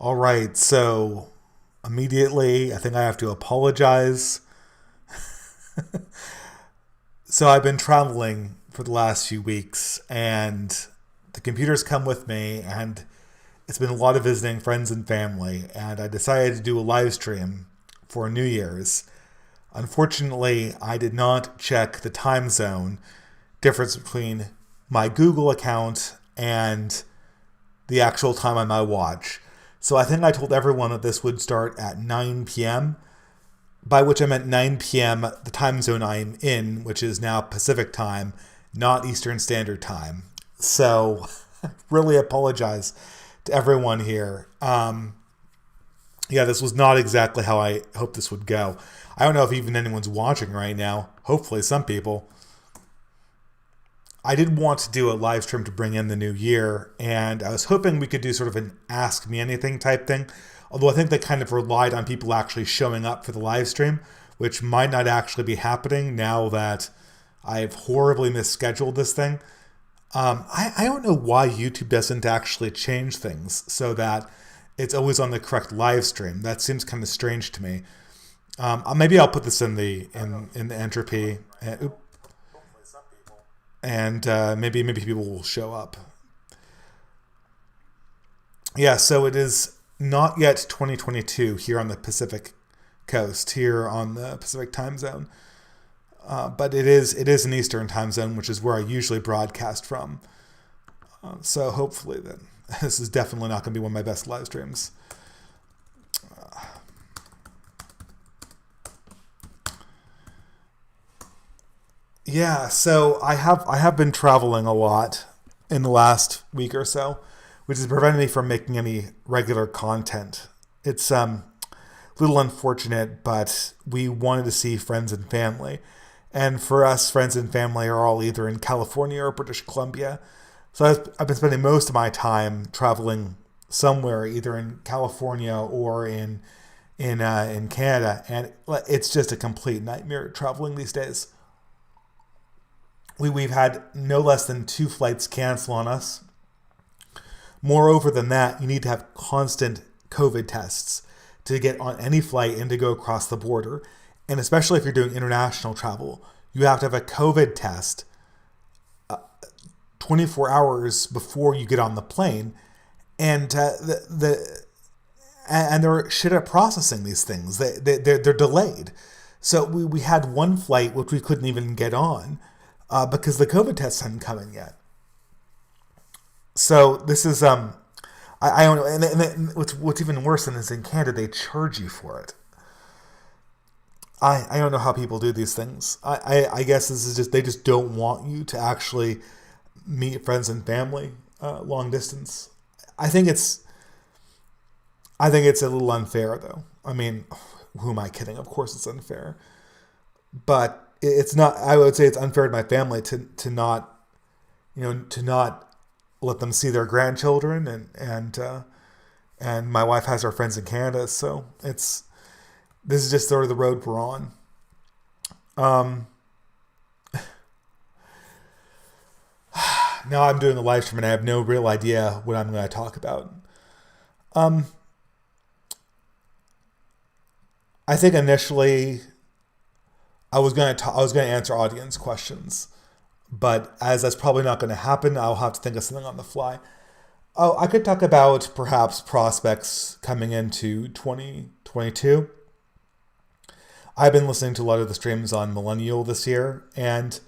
All right, so immediately I think I have to apologize. So I've been traveling for the last few weeks, and the computers come with me, and it's been a lot of visiting friends and family, and I decided to do a live stream for New Year's. Unfortunately, I did not check the time zone difference between my Google account and the actual time on my watch. So I think I told everyone that this would start at 9 p.m., by which I meant 9 p.m., the time zone I'm in, which is now Pacific time, not Eastern Standard Time. So I really apologize to everyone here. Yeah, this was not exactly how I hoped this would go. I don't know if even anyone's watching right now. Hopefully some people. I did want to do a live stream to bring in the new year, and I was hoping we could do sort of an Ask Me Anything type thing. Although I think they kind of relied on people actually showing up for the live stream, which might not actually be happening now that I've horribly misscheduled this thing. I don't know why YouTube doesn't actually change things so that it's always on the correct live stream. That seems kind of strange to me. Maybe I'll put this in the entropy. And maybe people will show up. Yeah, so it is not yet 2022 here on the Pacific coast, here on the Pacific time zone. But it is an Eastern time zone, which is where I usually broadcast from. So hopefully then, this is definitely not going to be one of my best live streams. Yeah, so I have been traveling a lot in the last week or so, which has prevented me from making any regular content. It's a little unfortunate, but we wanted to see friends and family. And for us, friends and family are all either in California or British Columbia. So I've been spending most of my time traveling somewhere, either in California or in Canada, and it's just a complete nightmare traveling these days. We've had no less than 2 flights cancel on us. Moreover than that, you need to have constant COVID tests to get on any flight and to go across the border. And especially if you're doing international travel, you have to have a COVID test 24 hours before you get on the plane. And and they're shit at processing these things. They're delayed. So we had one flight which we couldn't even get on because the COVID tests hadn't come in yet. So this is I don't know, and what's even worse than this, in Canada they charge you for it. I don't know how people do these things. I guess this is just, they just don't want you to actually meet friends and family long distance. I think it's a little unfair though. I mean, who am I kidding? Of course it's unfair, but it's not. I would say it's unfair to my family to not, to not let them see their grandchildren, and my wife has her friends in Canada, so this is just sort of the road we're on. Now I'm doing a live stream and I have no real idea what I'm going to talk about. I think initially I was going to answer audience questions, but as that's probably not going to happen, I'll have to think of something on the fly. Oh, I could talk about perhaps prospects coming into 2022. I've been listening to a lot of the streams on Millennial this year, and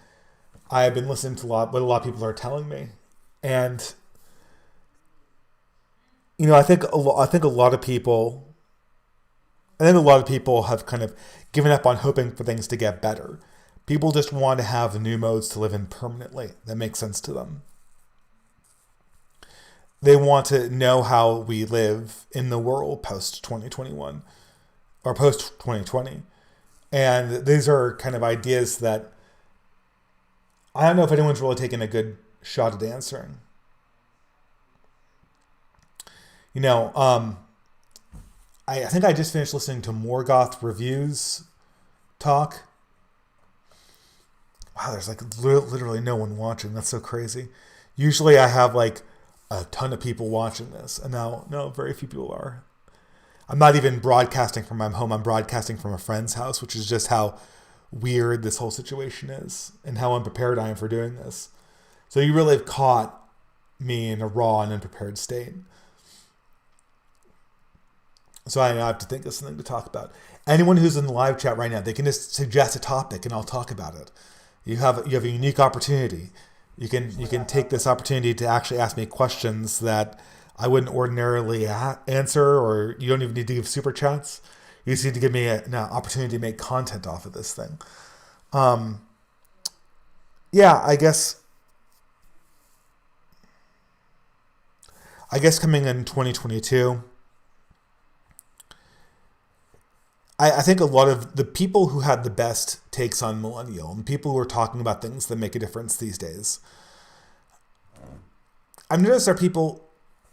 I've been listening to what a lot of people are telling me. And, I think a lot of people have kind of given up on hoping for things to get better. People just want to have new modes to live in permanently that make sense to them. They want to know how we live in the world post 2021 or post 2020. And these are kind of ideas that I don't know if anyone's really taken a good shot at answering. I think I just finished listening to Morgoth Reviews talk. Wow, there's like literally no one watching. That's so crazy. Usually I have like a ton of people watching this, and now no, very few people are. I'm not even broadcasting from my home. I'm broadcasting from a friend's house, which is just how weird this whole situation is and how unprepared I am for doing this. So you really have caught me in a raw and unprepared state. So I have to think of something to talk about. Anyone who's in the live chat right now, they can just suggest a topic and I'll talk about it. You have a unique opportunity. You can take this opportunity to actually ask me questions that I wouldn't ordinarily answer, or you don't even need to give super chats. You just need to give me an opportunity to make content off of this thing. Yeah, I guess coming in 2022, I think a lot of the people who had the best takes on millennial and people who are talking about things that make a difference these days, I've noticed are people,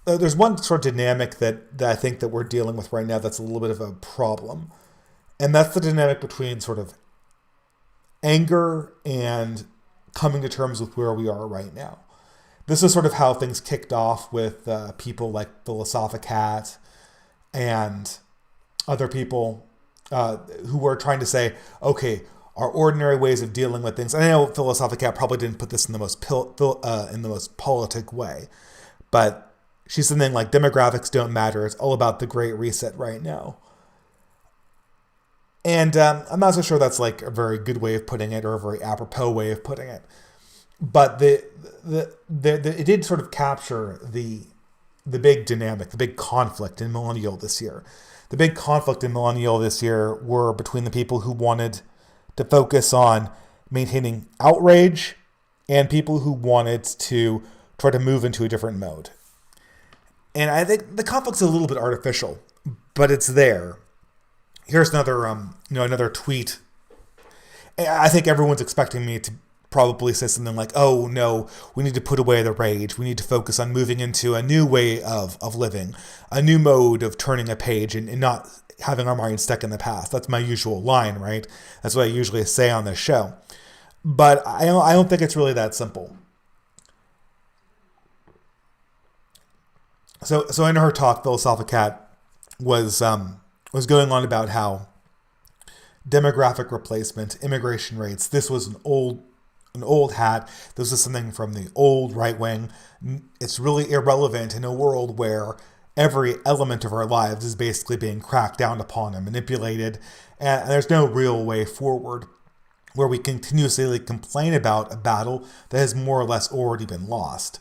there's one sort of dynamic that I think that we're dealing with right now that's a little bit of a problem. And that's the dynamic between sort of anger and coming to terms with where we are right now. This is sort of how things kicked off with people like Philosophicat and other people who were trying to say, okay, our ordinary ways of dealing with things. And I know Philosophicat probably didn't put this in the most politic way, but she's something like demographics don't matter. It's all about the Great Reset right now. And I'm not so sure that's like a very good way of putting it or a very apropos way of putting it. But it did sort of capture the big dynamic, the big conflict in millennial this year. The big conflict in millennial this year were between the people who wanted to focus on maintaining outrage and people who wanted to try to move into a different mode. And I think the conflict's a little bit artificial, but it's there. Here's another, another tweet. I think everyone's expecting me to probably say something like, oh no, we need to put away the rage. We need to focus on moving into a new way of living, a new mode of turning a page and not having our mind stuck in the past. That's my usual line, right? That's what I usually say on this show. But I don't think it's really that simple. So in her talk, Philosophicat was going on about how demographic replacement, immigration rates, this was an old hat. This is something from the old right wing. It's really irrelevant in a world where every element of our lives is basically being cracked down upon and manipulated. And there's no real way forward where we continuously complain about a battle that has more or less already been lost.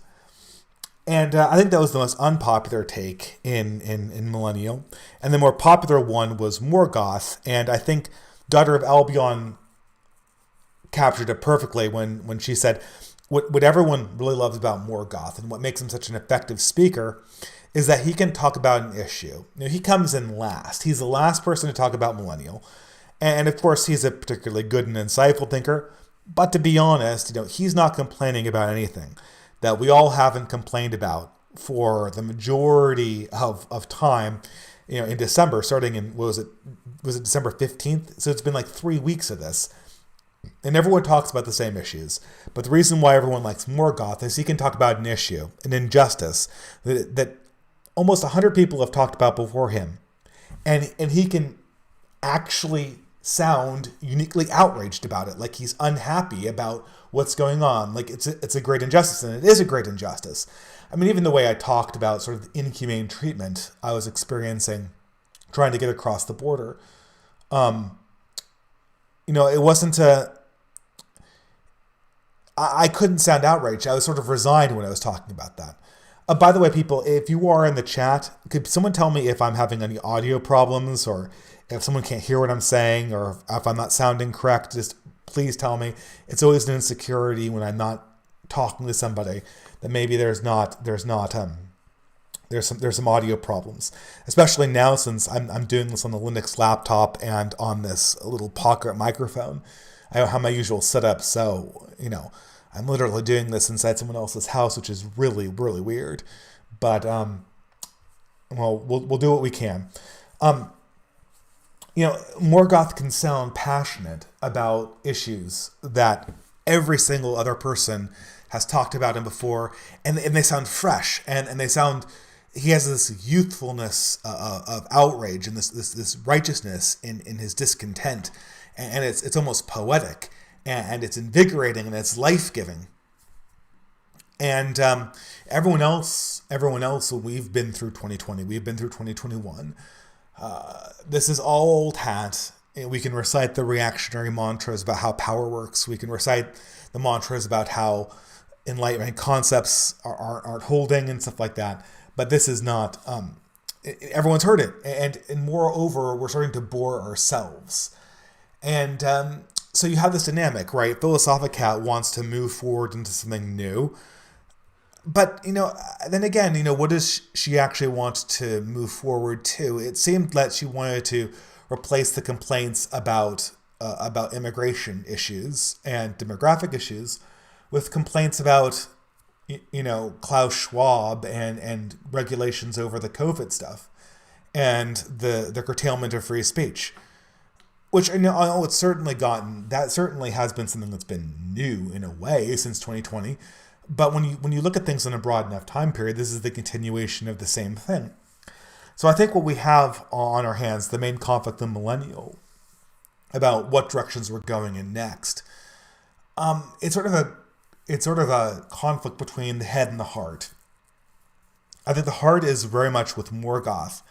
And I think that was the most unpopular take in millennial. And the more popular one was Morgoth. And I think Daughter of Albion captured it perfectly when she said, what everyone really loves about Morgoth and what makes him such an effective speaker is that he can talk about an issue. He comes in last. He's the last person to talk about millennial. And of course, he's a particularly good and insightful thinker. But to be honest, he's not complaining about anything that we all haven't complained about for the majority of time, in December, starting in, was it December 15th? So it's been like 3 weeks of this. And everyone talks about the same issues. But the reason why everyone likes Morgoth is he can talk about an issue, an injustice that almost 100 people have talked about before him. And he can actually sound uniquely outraged about it, like he's unhappy about what's going on. Like it's a great injustice, and it is a great injustice. I mean, even the way I talked about sort of inhumane treatment I was experiencing trying to get across the border. It wasn't I couldn't sound outraged. I was sort of resigned when I was talking about that. By the way, people, if you are in the chat, could someone tell me if I'm having any audio problems or if someone can't hear what I'm saying or if I'm not sounding correct? Just please tell me. It's always an insecurity when I'm not talking to somebody that maybe there's some audio problems, especially now since I'm doing this on the Linux laptop and on this little pocket microphone. I don't have my usual setup, so I'm literally doing this inside someone else's house, which is really, really weird. But we'll do what we can. Morgoth can sound passionate about issues that every single other person has talked about him before, and they sound fresh, and they sound. He has this youthfulness of outrage and this righteousness in his discontent, and it's almost poetic, and it's invigorating, and it's life giving. And everyone else, we've been through 2020, we've been through 2021. This is all old hat. We can recite the reactionary mantras about how power works. We can recite the mantras about how enlightenment concepts aren't holding and stuff like that. But this is not, everyone's heard it. And moreover, we're starting to bore ourselves. And so you have this dynamic, right? Philosophicat wants to move forward into something new. But, then again, what does she actually want to move forward to? It seemed that she wanted to replace the complaints about immigration issues and demographic issues with complaints about Klaus Schwab and regulations over the COVID stuff and the curtailment of free speech, which I know it's certainly that certainly has been something that's been new in a way since 2020. But when you look at things in a broad enough time period, this is the continuation of the same thing. So I think what we have on our hands, the main conflict, the millennial, about what directions we're going in next, it's sort of a conflict between the head and the heart. I think the heart is very much with Morgoth,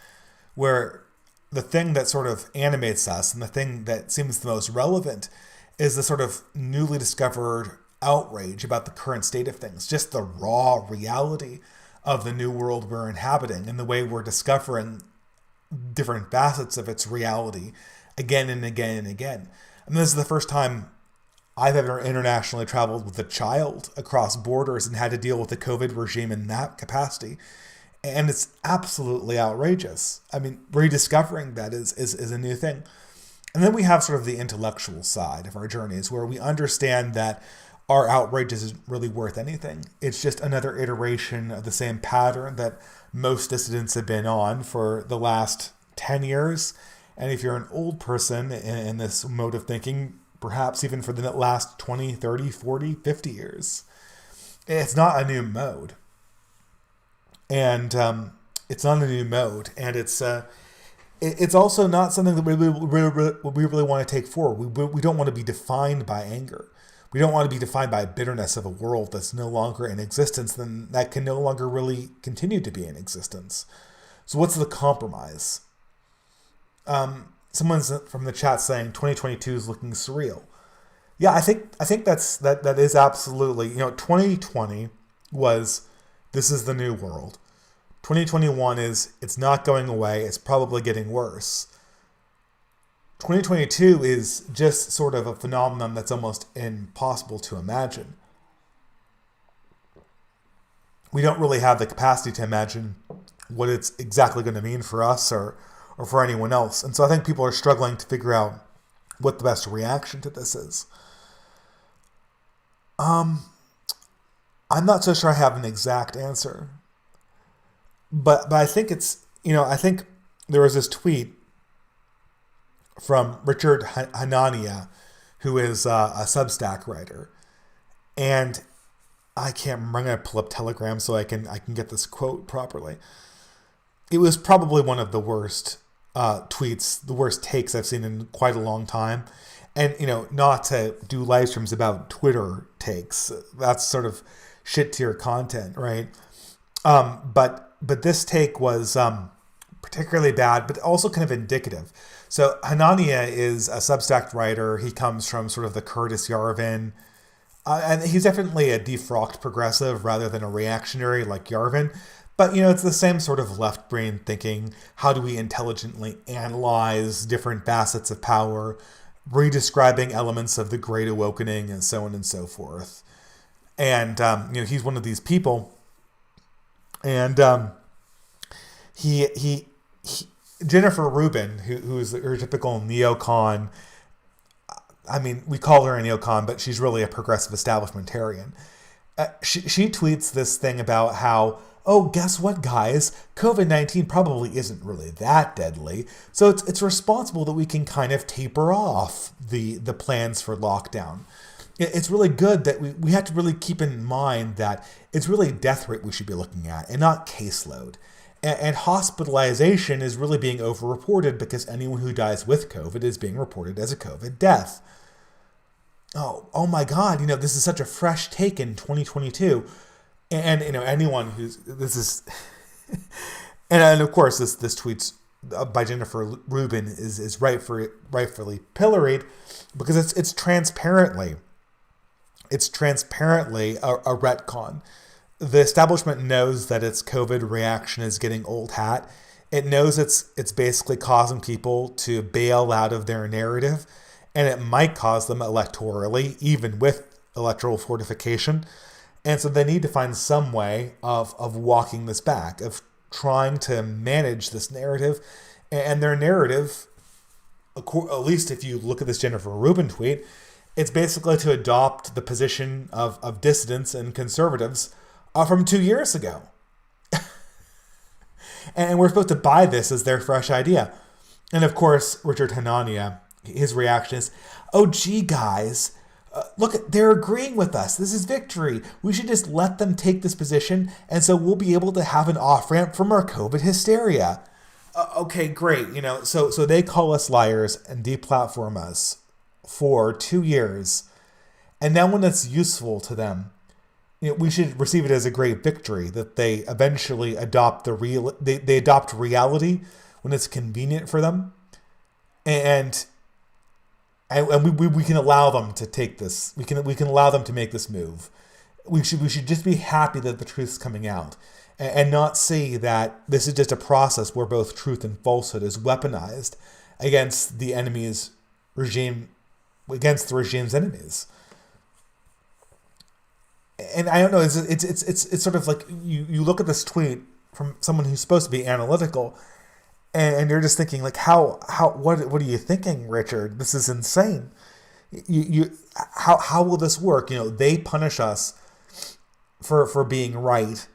where the thing that sort of animates us and the thing that seems the most relevant is the sort of newly discovered outrage about the current state of things, just the raw reality of the new world we're inhabiting and the way we're discovering different facets of its reality again and again and again. And this is the first time I've ever internationally traveled with a child across borders and had to deal with the COVID regime in that capacity. And it's absolutely outrageous. I mean, rediscovering that is a new thing. And then we have sort of the intellectual side of our journeys where we understand that our outrage isn't really worth anything. It's just another iteration of the same pattern that most dissidents have been on for the last 10 years. And if you're an old person in this mode of thinking, perhaps even for the last 20, 30, 40, 50 years. It's not a new mode. And it's not a new mode. And it's also not something that we really want to take forward. We don't want to be defined by anger. We don't want to be defined by bitterness of a world that's no longer in existence, then that can no longer really continue to be in existence. So what's the compromise? Someone's from the chat saying 2022 is looking surreal. Yeah, I think that is absolutely, 2020 was, this is the new world. 2021 is, it's not going away, it's probably getting worse. 2022 is just sort of a phenomenon that's almost impossible to imagine. We don't really have the capacity to imagine what it's exactly going to mean for us or for anyone else. And so I think people are struggling to figure out what the best reaction to this is. I'm not so sure I have an exact answer. But I think it's, I think there was this tweet from Richard Hanania, who is a Substack writer. And I can't remember, I'm going to pull up Telegram so I can get this quote properly. It was probably one of the worst tweets, the worst takes I've seen in quite a long time. And, not to do live streams about Twitter takes. That's sort of shit tier content, right? But this take was particularly bad, but also kind of indicative. So Hanania is a Substack writer. He comes from sort of the Curtis Yarvin. And he's definitely a defrocked progressive rather than a reactionary like Yarvin. But, it's the same sort of left-brain thinking. How do we intelligently analyze different facets of power, redescribing elements of the Great Awakening, and so on and so forth. And, he's one of these people. And he Jennifer Rubin, who's her typical neocon, I mean, we call her a neocon, but she's really a progressive establishmentarian. She tweets this thing about how, oh, guess what, guys? COVID-19 probably isn't really that deadly. So it's responsible that we can kind of taper off the plans for lockdown. it's really good that we have to really keep in mind that it's really death rate we should be looking at and not caseload. And hospitalization is really being overreported because anyone who dies with COVID is being reported as a COVID death. Oh my God, this is such a fresh take in 2022. And, anyone this is, and of course, this tweet's by Jennifer Rubin is rightfully pilloried because it's transparently a retcon. The establishment knows that its COVID reaction is getting old hat. It knows it's basically causing people to bail out of their narrative, and it might cause them electorally, even with electoral fortification. And so they need to find some way of walking this back, of trying to manage this narrative. And their narrative, at least if you look at this Jennifer Rubin tweet, it's basically to adopt the position of dissidents and conservatives from 2 years ago. And we're supposed to buy this as their fresh idea. And of course, Richard Hanania, his reaction is, oh, gee, guys, look, they're agreeing with us. This is victory. We should just let them take this position, and so we'll be able to have an off-ramp from our COVID hysteria. Okay, great. So they call us liars and deplatform us for 2 years. And now when it's useful to them, we should receive it as a great victory that they eventually adopt they adopt reality when it's convenient for them. And we can allow them to take this. We can allow them to make this move. We should just be happy that the truth's coming out, and not see that this is just a process where both truth and falsehood is weaponized against the enemy's regime, against the regime's enemies. And I don't know. It's sort of like you look at this tweet from someone who's supposed to be analytical, and you're just thinking like, what are you thinking, Richard? This is insane. How will this work? They punish us for being right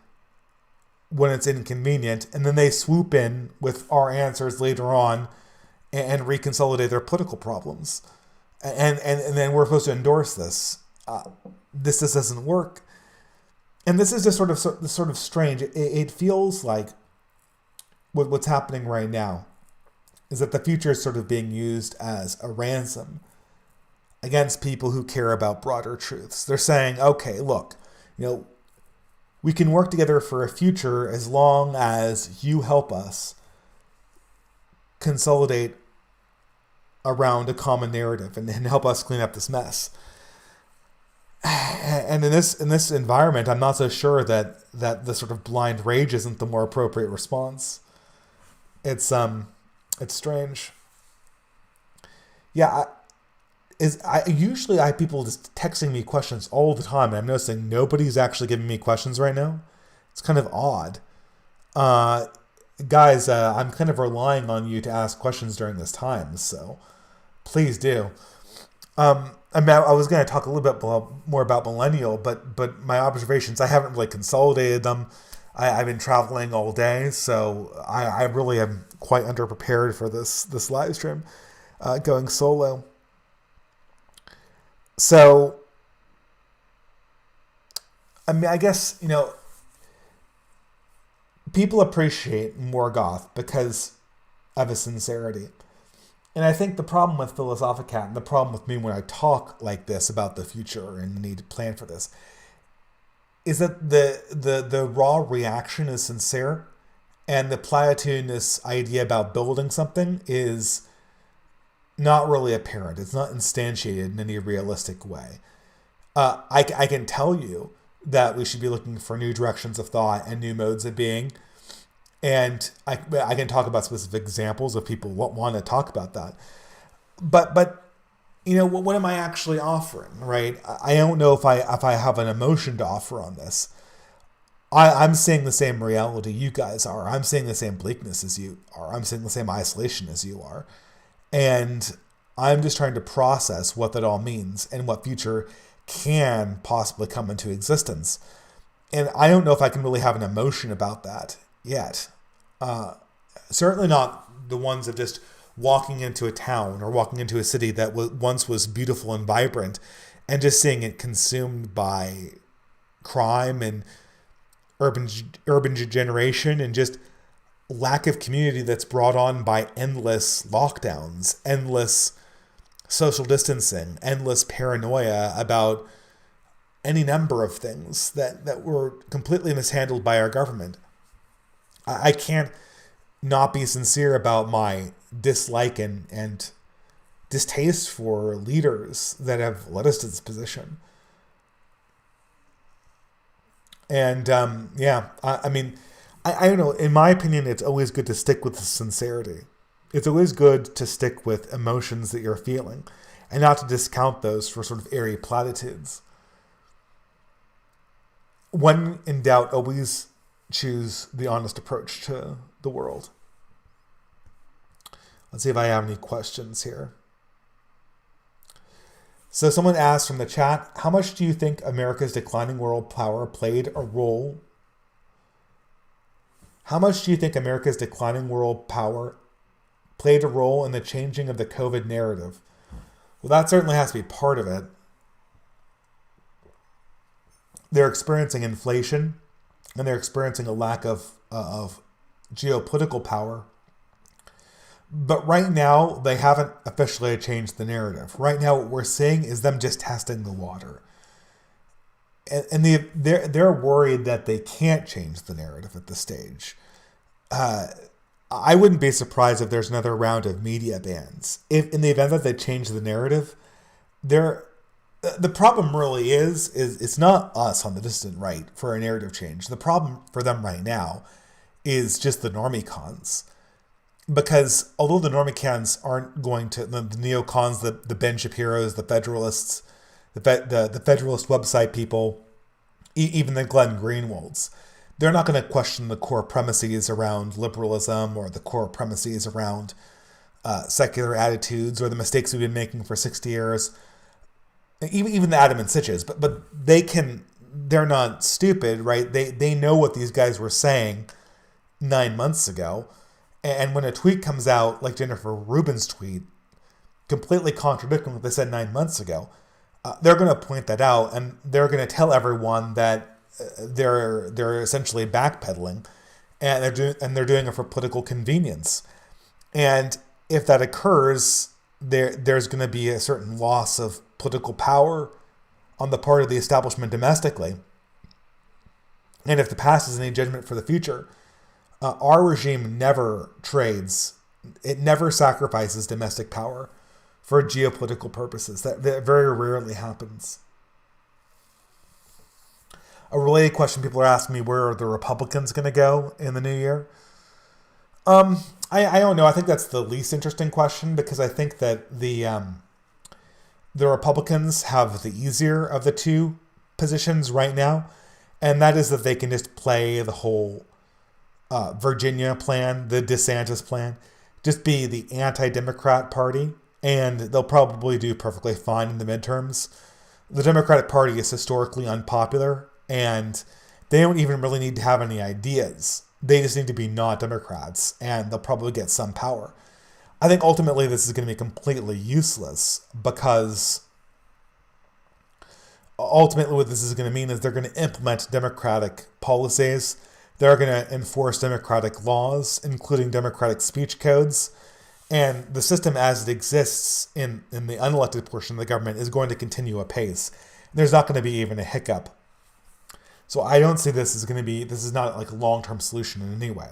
when it's inconvenient, and then they swoop in with our answers later on and reconsolidate their political problems, and then we're supposed to endorse this. This just doesn't work, and this is just sort of strange. It feels like what's happening right now is that the future is sort of being used as a ransom against people who care about broader truths. They're saying, okay, look, we can work together for a future as long as you help us consolidate around a common narrative and help us clean up this mess. And in this environment, I'm not so sure that the sort of blind rage isn't the more appropriate response. It's strange. Yeah, I usually have people just texting me questions all the time, and I'm noticing nobody's actually giving me questions right now. It's kind of odd. Guys, I'm kind of relying on you to ask questions during this time, so please do. I was going to talk a little bit more about Millennial, but my observations, I haven't really consolidated them. I've been traveling all day, so I really am quite underprepared for this live stream, going solo. So, I guess, people appreciate Morgoth because of his sincerity. And I think the problem with Philosophicat and the problem with me when I talk like this about the future and the need to plan for this is that the raw reaction is sincere, and the platitudinous idea about building something is not really apparent. It's not instantiated in any realistic way. I can tell you that we should be looking for new directions of thought and new modes of being. And I can talk about specific examples of people want to talk about that. But what am I actually offering, right? I don't know if I have an emotion to offer on this. I'm seeing the same reality you guys are. I'm seeing the same bleakness as you are. I'm seeing the same isolation as you are. And I'm just trying to process what that all means and what future can possibly come into existence. And I don't know if I can really have an emotion about that yet. Certainly not the ones of just walking into a town or walking into a city that once was beautiful and vibrant and just seeing it consumed by crime and urban degeneration and just lack of community that's brought on by endless lockdowns, endless social distancing, endless paranoia about any number of things that were completely mishandled by our government. I can't not be sincere about my dislike and distaste for leaders that have led us to this position. And I mean, I don't know. In my opinion, it's always good to stick with the sincerity. It's always good to stick with emotions that you're feeling and not to discount those for sort of airy platitudes. When in doubt, always choose the honest approach to the world. Let's see if I have any questions here. So someone asked from the chat, how much do you think America's declining world power played a role? How much do you think America's declining world power played a role in the changing of the COVID narrative? Well, that certainly has to be part of it. They're experiencing inflation, and they're experiencing a lack of geopolitical power. But right now, they haven't officially changed the narrative. Right now, what we're seeing is them just testing the water. And they're worried that they can't change the narrative at this stage. I wouldn't be surprised if there's another round of media bans. If in the event that they change the narrative, the problem really is it's not us on the distant right for a narrative change. The problem for them right now is just the normie-cons. Because although the normie-cons aren't going to, the neocons, the Ben Shapiros, the Federalists, the Federalist website people, even the Glenn Greenwalds, they're not going to question the core premises around liberalism or the core premises around secular attitudes or the mistakes we've been making for 60 years. Even the Adam and Sitches, but they're not stupid, right? They know what these guys were saying 9 months ago. And when a tweet comes out, like Jennifer Rubin's tweet, completely contradicting what they said 9 months ago, they're going to point that out, and they're going to tell everyone that they're essentially backpedaling, and they're doing it for political convenience. And if that occurs, there's going to be a certain loss of political power on the part of the establishment domestically. And if the past is any judgment for the future, our regime never trades. It never sacrifices domestic power for geopolitical purposes. That very rarely happens. A related question people are asking me, where are the Republicans going to go in the new year? I don't know. I think that's the least interesting question because I think that the Republicans have the easier of the two positions right now, and that is that they can just play the whole Virginia plan, the DeSantis plan, just be the anti-Democrat party, and they'll probably do perfectly fine in the midterms. The Democratic Party is historically unpopular, and they don't even really need to have any ideas. They just need to be not Democrats, and they'll probably get some power. I think ultimately this is going to be completely useless because ultimately what this is going to mean is they're going to implement Democratic policies. They're going to enforce Democratic laws, including Democratic speech codes. And the system as it exists in the unelected portion of the government is going to continue apace. There's not going to be even a hiccup. So I don't see this is not like a long-term solution in any way.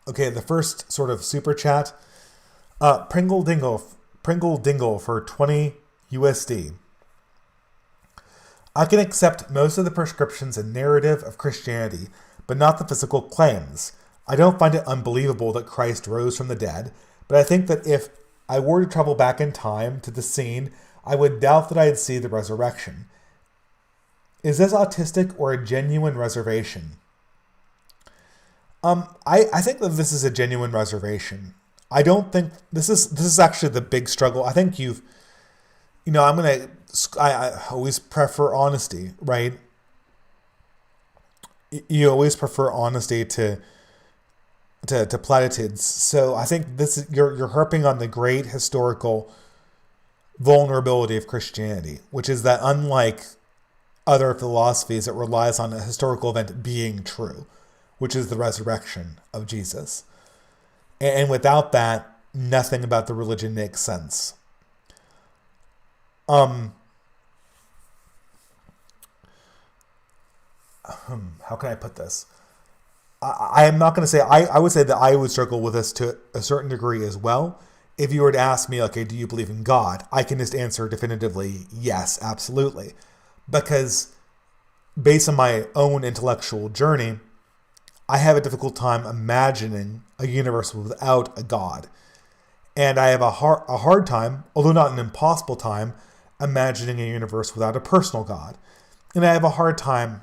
Okay, the first sort of super chat. Pringle Dingle for 20 USD. I can accept most of the prescriptions and narrative of Christianity, but not the physical claims. I don't find it unbelievable that Christ rose from the dead, but I think that if I were to travel back in time to the scene, I would doubt that I'd see the resurrection. Is this autistic or a genuine reservation? I think that this is a genuine reservation. I don't think this is actually the big struggle. I think I always prefer honesty, right? You always prefer honesty to to platitudes. So I think you're harping on the great historical vulnerability of Christianity, which is that unlike other philosophies, it relies on a historical event being true, which is the resurrection of Jesus. And without that, nothing about the religion makes sense. How can I put this? I am not going to say, I would say that I would struggle with this to a certain degree as well. If you were to ask me, okay, do you believe in God? I can just answer definitively, yes, absolutely. Because based on my own intellectual journey, I have a difficult time imagining a universe without a God. And I have a hard time, although not an impossible time, imagining a universe without a personal God. And I have a hard time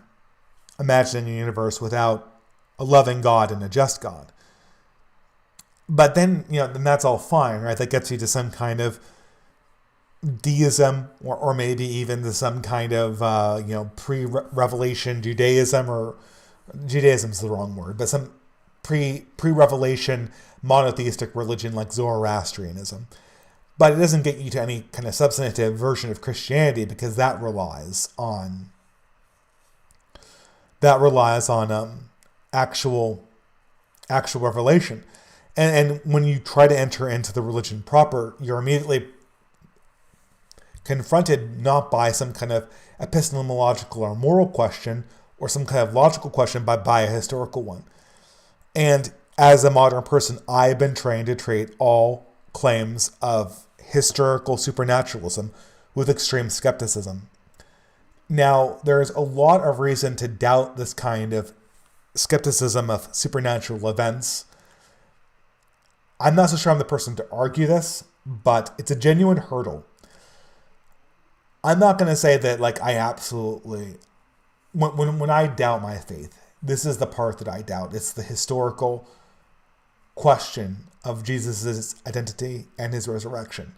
imagining a universe without a loving God and a just God. But then, then that's all fine, right? That gets you to some kind of deism, or maybe even to some kind of, pre-revelation Judaism, or Judaism is the wrong word, but some pre-revelation monotheistic religion like Zoroastrianism. But it doesn't get you to any kind of substantive version of Christianity, because that relies on actual revelation. And when you try to enter into the religion proper, you're immediately confronted not by some kind of epistemological or moral question or some kind of logical question, but by a historical one. And as a modern person, I've been trained to treat all claims of historical supernaturalism with extreme skepticism. Now, there's a lot of reason to doubt this kind of skepticism of supernatural events. I'm not so sure I'm the person to argue this, but it's a genuine hurdle. I'm not going to say that I absolutely, when I doubt my faith, this is the part that I doubt. It's the historical question of Jesus' identity and his resurrection,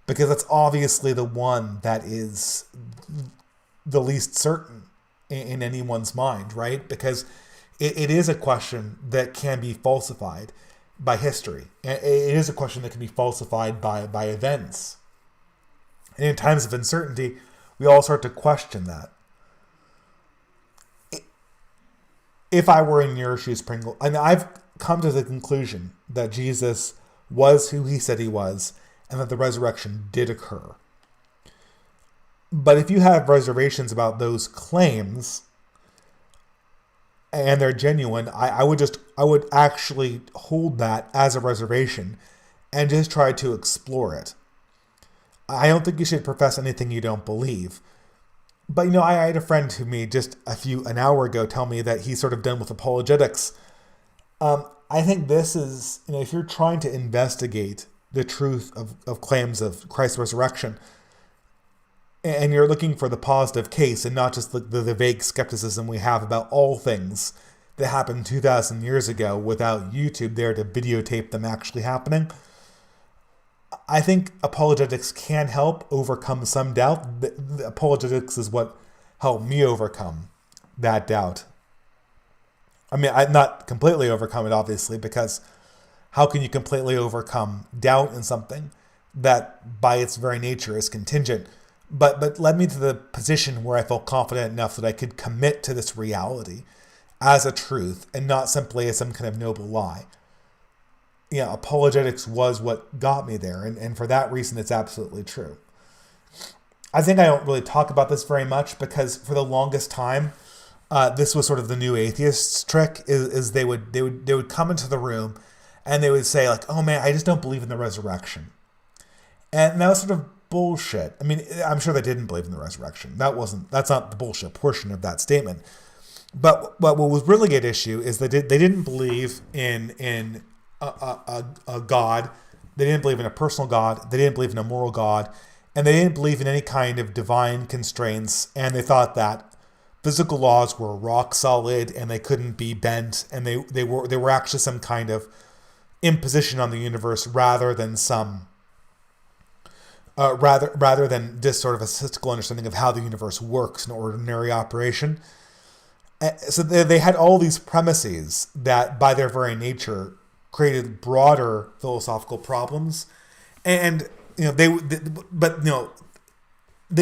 because that's obviously the one that is the least certain in anyone's mind, right? Because it is a question that can be falsified by history. It is a question that can be falsified by events. And in times of uncertainty, we all start to question that. If I were in your shoes, Pringle, I've come to the conclusion that Jesus was who he said he was, and that the resurrection did occur. But if you have reservations about those claims, and they're genuine, I would actually hold that as a reservation and just try to explore it. I don't think you should profess anything you don't believe. But, I had a friend who me just an hour ago tell me that he's sort of done with apologetics. I think this is, if you're trying to investigate the truth of claims of Christ's resurrection, and you're looking for the positive case and not just the vague skepticism we have about all things that happened 2,000 years ago without YouTube there to videotape them actually happening, I think apologetics can help overcome some doubt. The apologetics is what helped me overcome that doubt. I mean, I not completely overcome it, obviously, because how can you completely overcome doubt in something that by its very nature is contingent? But led me to the position where I felt confident enough that I could commit to this reality as a truth and not simply as some kind of noble lie. Apologetics was what got me there, and for that reason, it's absolutely true. I think I don't really talk about this very much because for the longest time, this was sort of the new atheists' trick. Is they would come into the room and they would say "Oh man, I just don't believe in the resurrection," and that was sort of bullshit. I mean, I'm sure they didn't believe in the resurrection. That's not the bullshit portion of that statement. But what was really at issue is they didn't believe in a God. They didn't believe in a personal God. They didn't believe in a moral God, and they didn't believe in any kind of divine constraints. And they thought that physical laws were rock solid and they couldn't be bent, and they were actually some kind of imposition on the universe rather than just sort of a statistical understanding of how the universe works in ordinary operation. So they had all these premises that, by their very nature, created broader philosophical problems, and they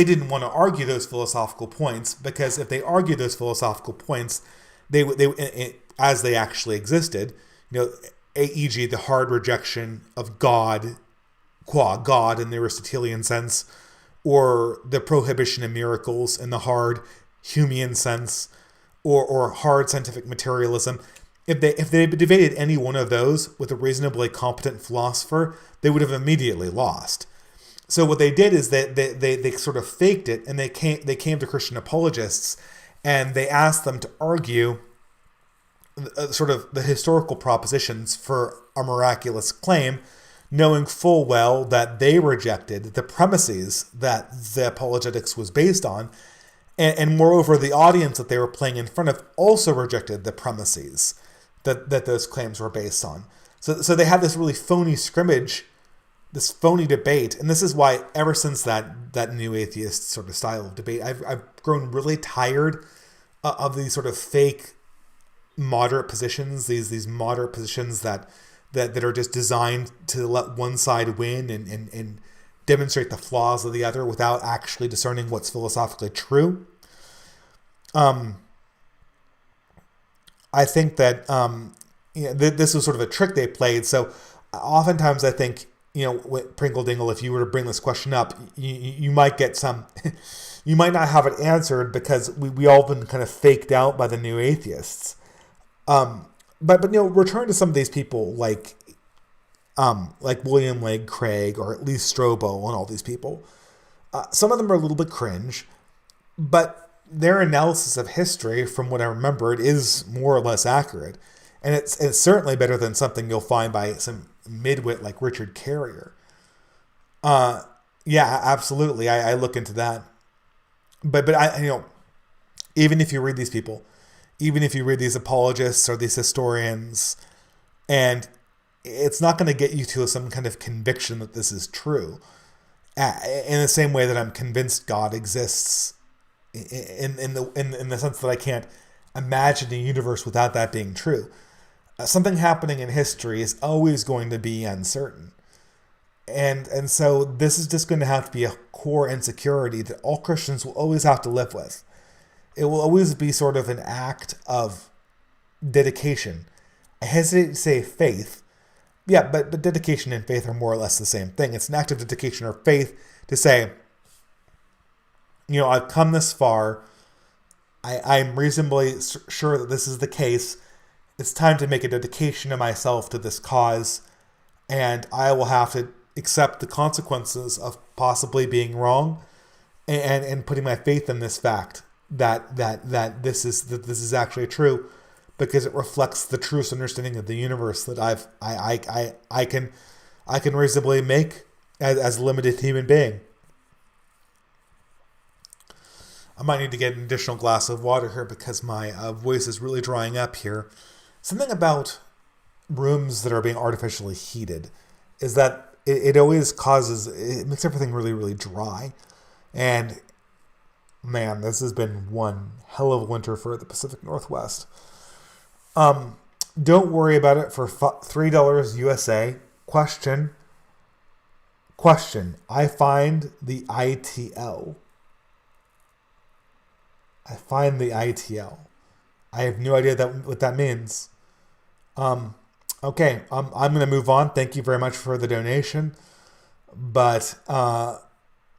didn't want to argue those philosophical points, because if they argued those philosophical points, as they actually existed, e.g. the hard rejection of God, qua God in the Aristotelian sense, or the prohibition of miracles in the hard Humean sense, or hard scientific materialism. If they debated any one of those with a reasonably competent philosopher, they would have immediately lost. So what they did is they sort of faked it, and they came to Christian apologists, and they asked them to argue sort of the historical propositions for a miraculous claim, knowing full well that they rejected the premises that the apologetics was based on. And moreover, the audience that they were playing in front of also rejected the premises that those claims were based on. So they had this really phony scrimmage, this phony debate. And this is why ever since that new atheist sort of style of debate, I've grown really tired of these sort of fake moderate positions, these moderate positions that are just designed to let one side win and demonstrate the flaws of the other without actually discerning what's philosophically true. I think that this was sort of a trick they played. So oftentimes I think, Pringle Dingle, if you were to bring this question up, you might get some, you might not have it answered because we all been kind of faked out by the new atheists. But return to some of these people like William Lane Craig, or at least Strobel, and all these people. Some of them are a little bit cringe, but their analysis of history, from what I remember, it is more or less accurate. And it's certainly better than something you'll find by some midwit like Richard Carrier. Yeah, absolutely. I look into that. But I even if you read these people, even if you read these apologists or these historians, and it's not going to get you to some kind of conviction that this is true. In the same way that I'm convinced God exists, in the sense that I can't imagine a universe without that being true. Something happening in history is always going to be uncertain. And so this is just going to have to be a core insecurity that all Christians will always have to live with. It will always be sort of an act of dedication. I hesitate to say faith. Yeah, but dedication and faith are more or less the same thing. It's an act of dedication or faith to say, I've come this far. I'm reasonably sure that this is the case. It's time to make a dedication of myself to this cause, and I will have to accept the consequences of possibly being wrong, and putting my faith in this fact that this is actually true, because it reflects the truest understanding of the universe that I can reasonably make as a limited human being. I might need to get an additional glass of water here because my voice is really drying up here. Something about rooms that are being artificially heated is that it always makes everything really, really dry. And man, this has been one hell of a winter for the Pacific Northwest. Don't worry about it for $3 USA. Question. I find the ITL. I have no idea what that means. Okay, I'm going to move on. Thank you very much for the donation. But,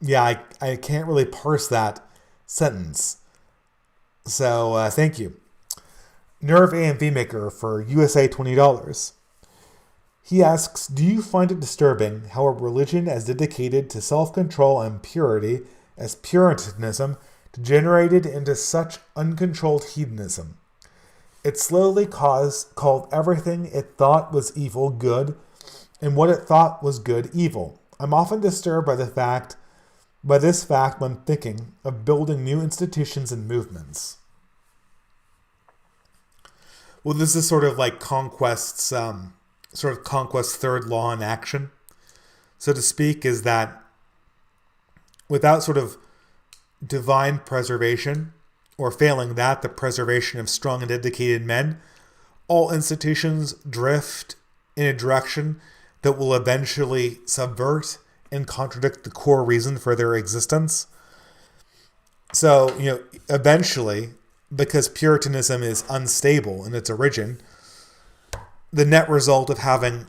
yeah, I can't really parse that sentence. So, thank you. Nerve AMV Maker for USA $20. He asks, do you find it disturbing how a religion as dedicated to self-control and purity as Puritanism degenerated into such uncontrolled hedonism? It slowly called everything it thought was evil good, and what it thought was good evil. I'm often disturbed by this fact when thinking of building new institutions and movements. Well, this is sort of like Conquest's third law in action, so to speak, is that without sort of divine preservation or failing that, the preservation of strong and dedicated men, all institutions drift in a direction that will eventually subvert and contradict the core reason for their existence. So, eventually, because Puritanism is unstable in its origin, the net result of having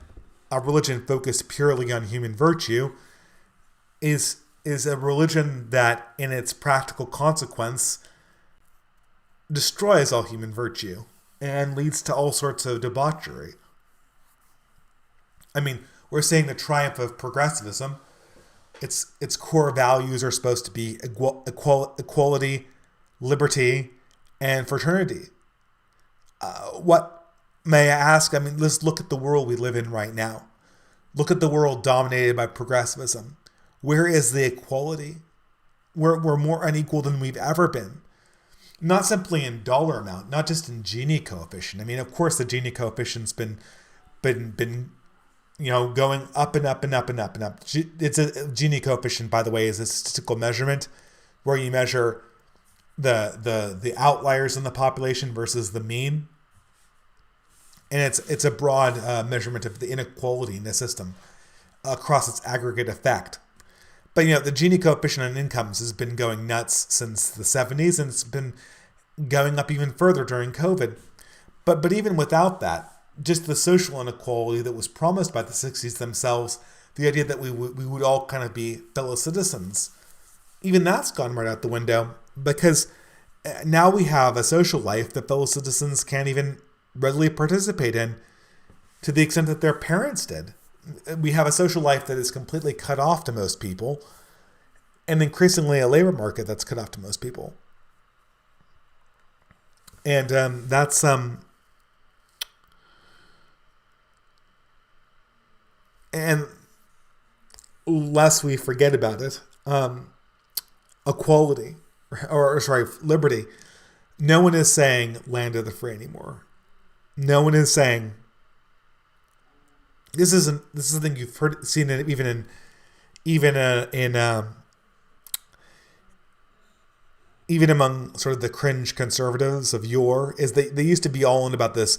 a religion focused purely on human virtue is a religion that, in its practical consequence, destroys all human virtue and leads to all sorts of debauchery. I mean, we're seeing the triumph of progressivism. Its core values are supposed to be equality, liberty, and fraternity. What may I ask? I mean, let's look at the world we live in right now. Look at the world dominated by progressivism. Where is the equality? We're more unequal than we've ever been. Not simply in dollar amount, not just in Gini coefficient. I mean, of course, the Gini coefficient's been going up and up and up and up and up. It's a Gini coefficient, by the way, is a statistical measurement where you measure the outliers in the population versus the mean. And it's a broad measurement of the inequality in the system across its aggregate effect. But, the Gini coefficient on incomes has been going nuts since the 70s, and it's been going up even further during COVID. But even without that, just the social inequality that was promised by the 60s themselves, the idea that we would all kind of be fellow citizens, even that's gone right out the window, because now we have a social life that fellow citizens can't even readily participate in to the extent that their parents did. We have a social life that is completely cut off to most people, and increasingly a labor market that's cut off to most people. And that's and lest we forget about it, equality, liberty. No one is saying land of the free anymore. No one is saying. This is something you've seen even among sort of the cringe conservatives of yore, is they used to be all in about this.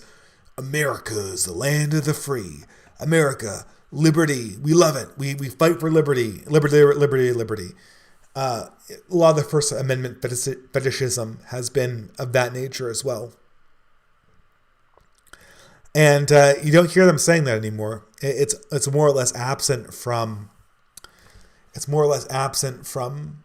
America is the land of the free. America, liberty, we love it. We fight for liberty, liberty. A lot of the First Amendment fetishism has been of that nature as well. And you don't hear them saying that anymore. It's more or less absent from. It's more or less absent from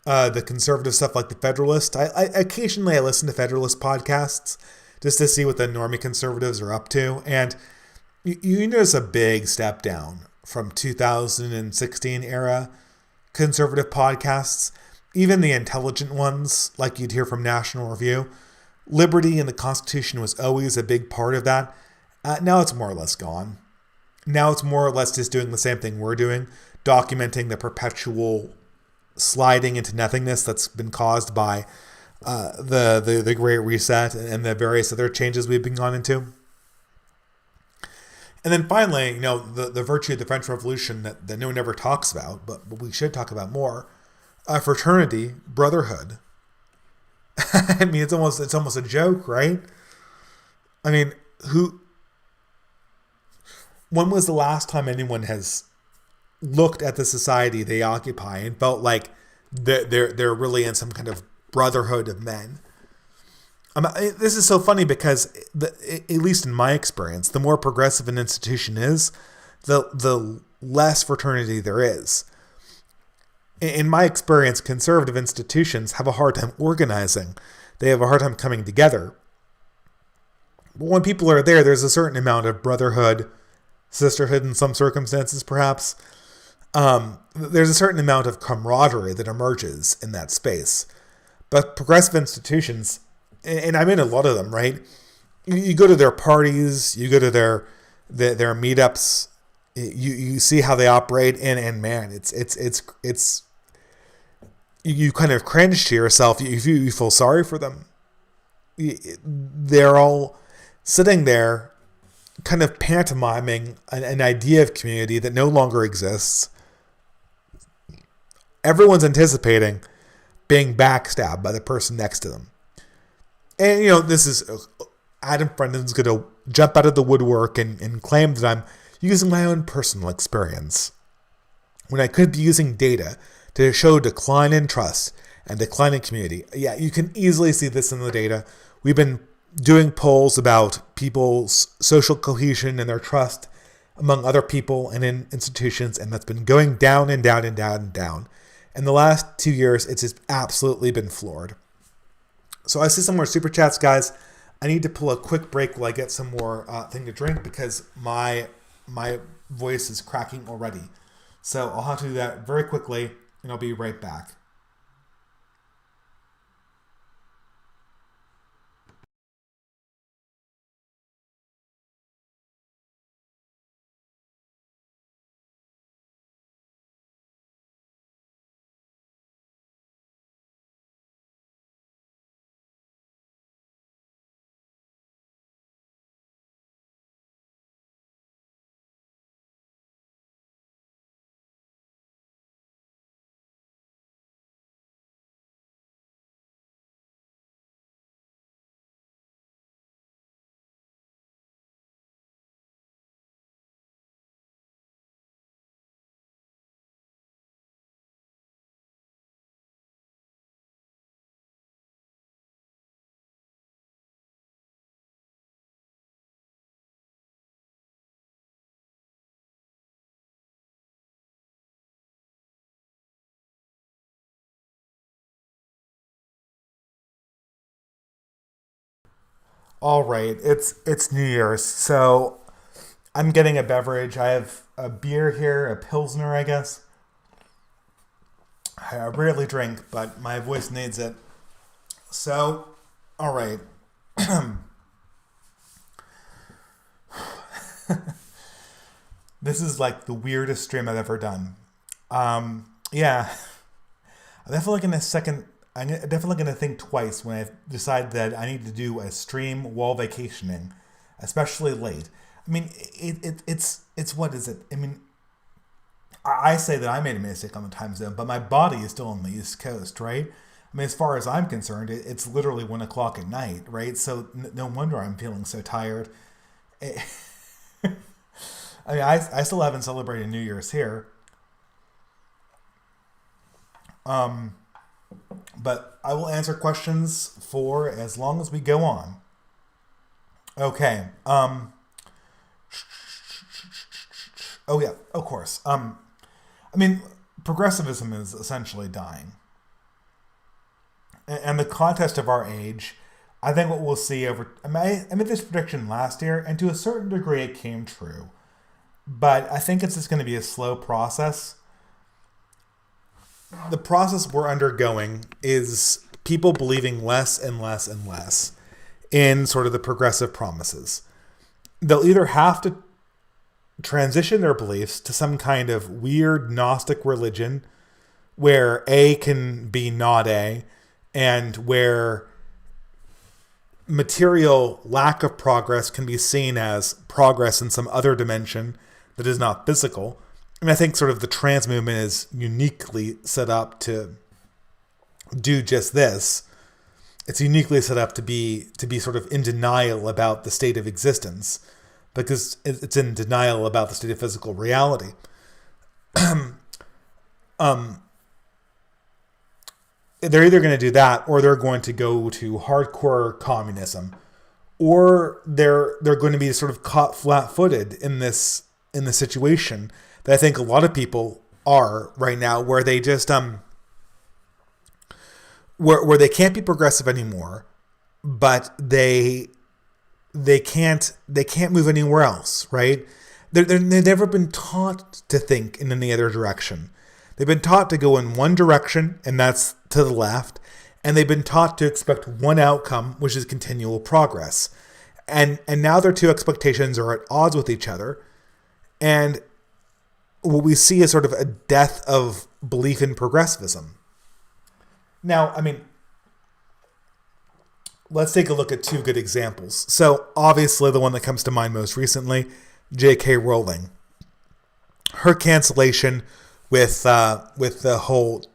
the conservative stuff like the Federalist. I occasionally listen to Federalist podcasts just to see what the normie conservatives are up to, and you notice a big step down from 2016 era conservative podcasts, even the intelligent ones like you'd hear from National Review. Liberty and the Constitution was always a big part of that. Now it's more or less gone. Now it's more or less just doing the same thing we're doing, documenting the perpetual sliding into nothingness that's been caused by the Great Reset and the various other changes we've been gone into. And then finally, the virtue of the French Revolution that no one ever talks about, but we should talk about more, fraternity, brotherhood. I mean, it's almost a joke, right? I mean, when was the last time anyone has looked at the society they occupy and felt like they're really in some kind of brotherhood of men? This is so funny because, at least in my experience, the more progressive an institution is, the less fraternity there is. In my experience, conservative institutions have a hard time organizing. They have a hard time coming together. But when people are there, there's a certain amount of brotherhood, sisterhood in some circumstances, perhaps. There's a certain amount of camaraderie that emerges in that space. But progressive institutions, and I'm in a lot of them, right? You go to their parties, you go to their meetups, you see how they operate, and man, it's you kind of cringe to yourself. You feel sorry for them. They're all sitting there kind of pantomiming an idea of community that no longer exists. Everyone's anticipating being backstabbed by the person next to them. And, this is Adam Brendan's going to jump out of the woodwork and claim that I'm using my own personal experience, when I could be using data to show decline in trust and decline in community. Yeah, you can easily see this in the data. We've been doing polls about people's social cohesion and their trust among other people and in institutions, and that's been going down and down and down and down. In the last 2 years, it's just absolutely been floored. So I see some more super chats, guys. I need to pull a quick break while I get some more thing to drink, because my voice is cracking already. So I'll have to do that very quickly, and I'll be right back. All right, it's New Year's, so I'm getting a beverage. I have a beer here, a Pilsner, I guess. I rarely drink, but my voice needs it. So, all right. This is like the weirdest stream I've ever done. Yeah, I'm definitely gonna think twice when I decide that I need to do a stream while vacationing, especially late. I mean, it's what is it? I mean, I say that I made a mistake on the time zone, but my body is still on the East Coast, right? I mean, as far as I'm concerned, it's literally 1 o'clock at night, right? So no wonder I'm feeling so tired. I mean, I still haven't celebrated New Year's here. But I will answer questions for as long as we go on. Okay. Oh yeah, of course. I mean, progressivism is essentially dying. And the contest of our age, I think what we'll see over... I made this prediction last year, and to a certain degree it came true. But I think it's just going to be a slow process. The process we're undergoing is people believing less and less and less in sort of the progressive promises. They'll either have to transition their beliefs to some kind of weird Gnostic religion where A can be not A, and where material lack of progress can be seen as progress in some other dimension that is not physical. And I think sort of the trans movement is uniquely set up to do just this. It's uniquely set up to be sort of in denial about the state of existence, because it's in denial about the state of physical reality. They're either going to do that, or they're going to go to hardcore communism, or they're going to be sort of caught flat-footed in this situation that I think a lot of people are right now, where they just where they can't be progressive anymore, but they can't move anywhere else, right? They've never been taught to think in any other direction. They've been taught to go in one direction, and that's to the left, and they've been taught to expect one outcome, which is continual progress. And now their two expectations are at odds with each other, and what we see is sort of a death of belief in progressivism. Now, I mean, let's take a look at two good examples. So, obviously, the one that comes to mind most recently, J.K. Rowling. Her cancellation with the whole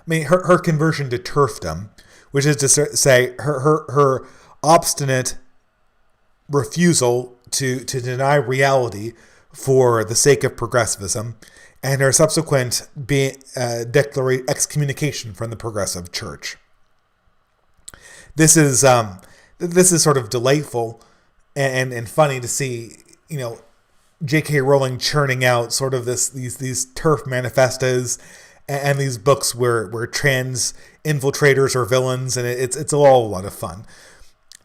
mean, her conversion to turfdom, which is to say her obstinate refusal to deny reality for the sake of progressivism, and her subsequent excommunication from the progressive church. This is sort of delightful and funny to see, J.K. Rowling churning out sort of these turf manifestos and these books where trans infiltrators are villains, and it's all a lot of fun.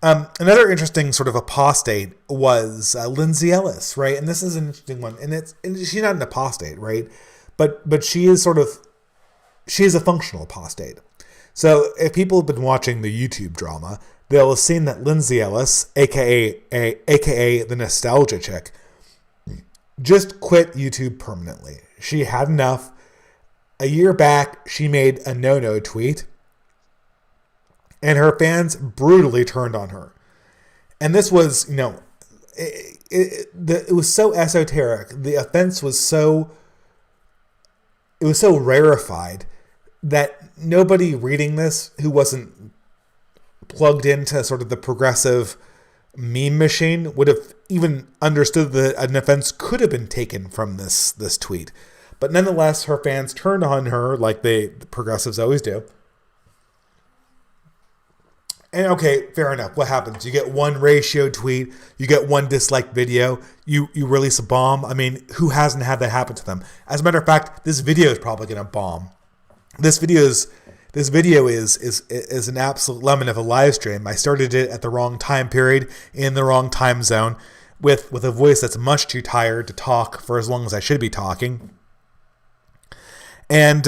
Another interesting sort of apostate was Lindsay Ellis, right? And this is an interesting one, and she's not an apostate, right? But she is a functional apostate. So if people have been watching the YouTube drama, they'll have seen that Lindsay Ellis, aka the nostalgia chick, just quit YouTube permanently. She had enough. A year back, she made a no-no tweet, and her fans brutally turned on her. And this was, it was so esoteric. The offense was so rarefied that nobody reading this who wasn't plugged into sort of the progressive meme machine would have even understood that an offense could have been taken from this tweet. But nonetheless, her fans turned on her like the progressives always do. And okay, fair enough. What happens? You get one ratio tweet, you get one disliked video, you release a bomb. I mean, who hasn't had that happen to them? As a matter of fact, this video is probably going to bomb. This video is an absolute lemon of a live stream. I started it at the wrong time period in the wrong time zone with a voice that's much too tired to talk for as long as I should be talking. And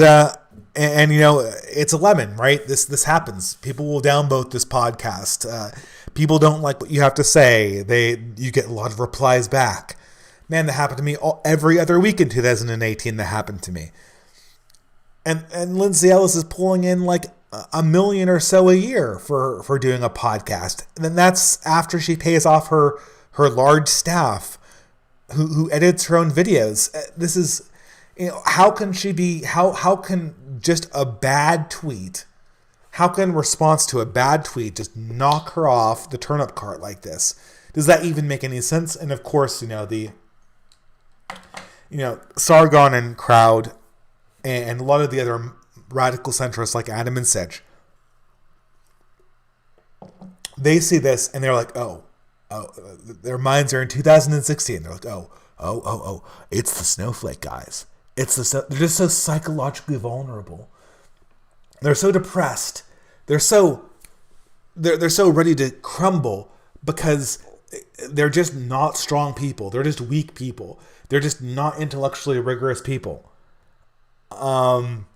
it's a lemon, right? This happens. People will downvote this podcast. People don't like what you have to say. You get a lot of replies back. Man, that happened to me every other week in 2018. That happened to me. And Lindsay Ellis is pulling in like $1 million or so a year for doing a podcast. And then that's after she pays off her large staff who edits her own videos. This is, how can she be, how can just a bad tweet, how can response to a bad tweet just knock her off the turnip cart like this? Does that even make any sense? And of course, the Sargon and crowd and a lot of the other radical centrists like Adam and Sitch, they see this and they're like, oh, their minds are in 2016. They're like, oh, it's the snowflake guys. They're just so psychologically vulnerable. They're so depressed. They're so ready to crumble because they're just not strong people. They're just weak people. They're just not intellectually rigorous people. Not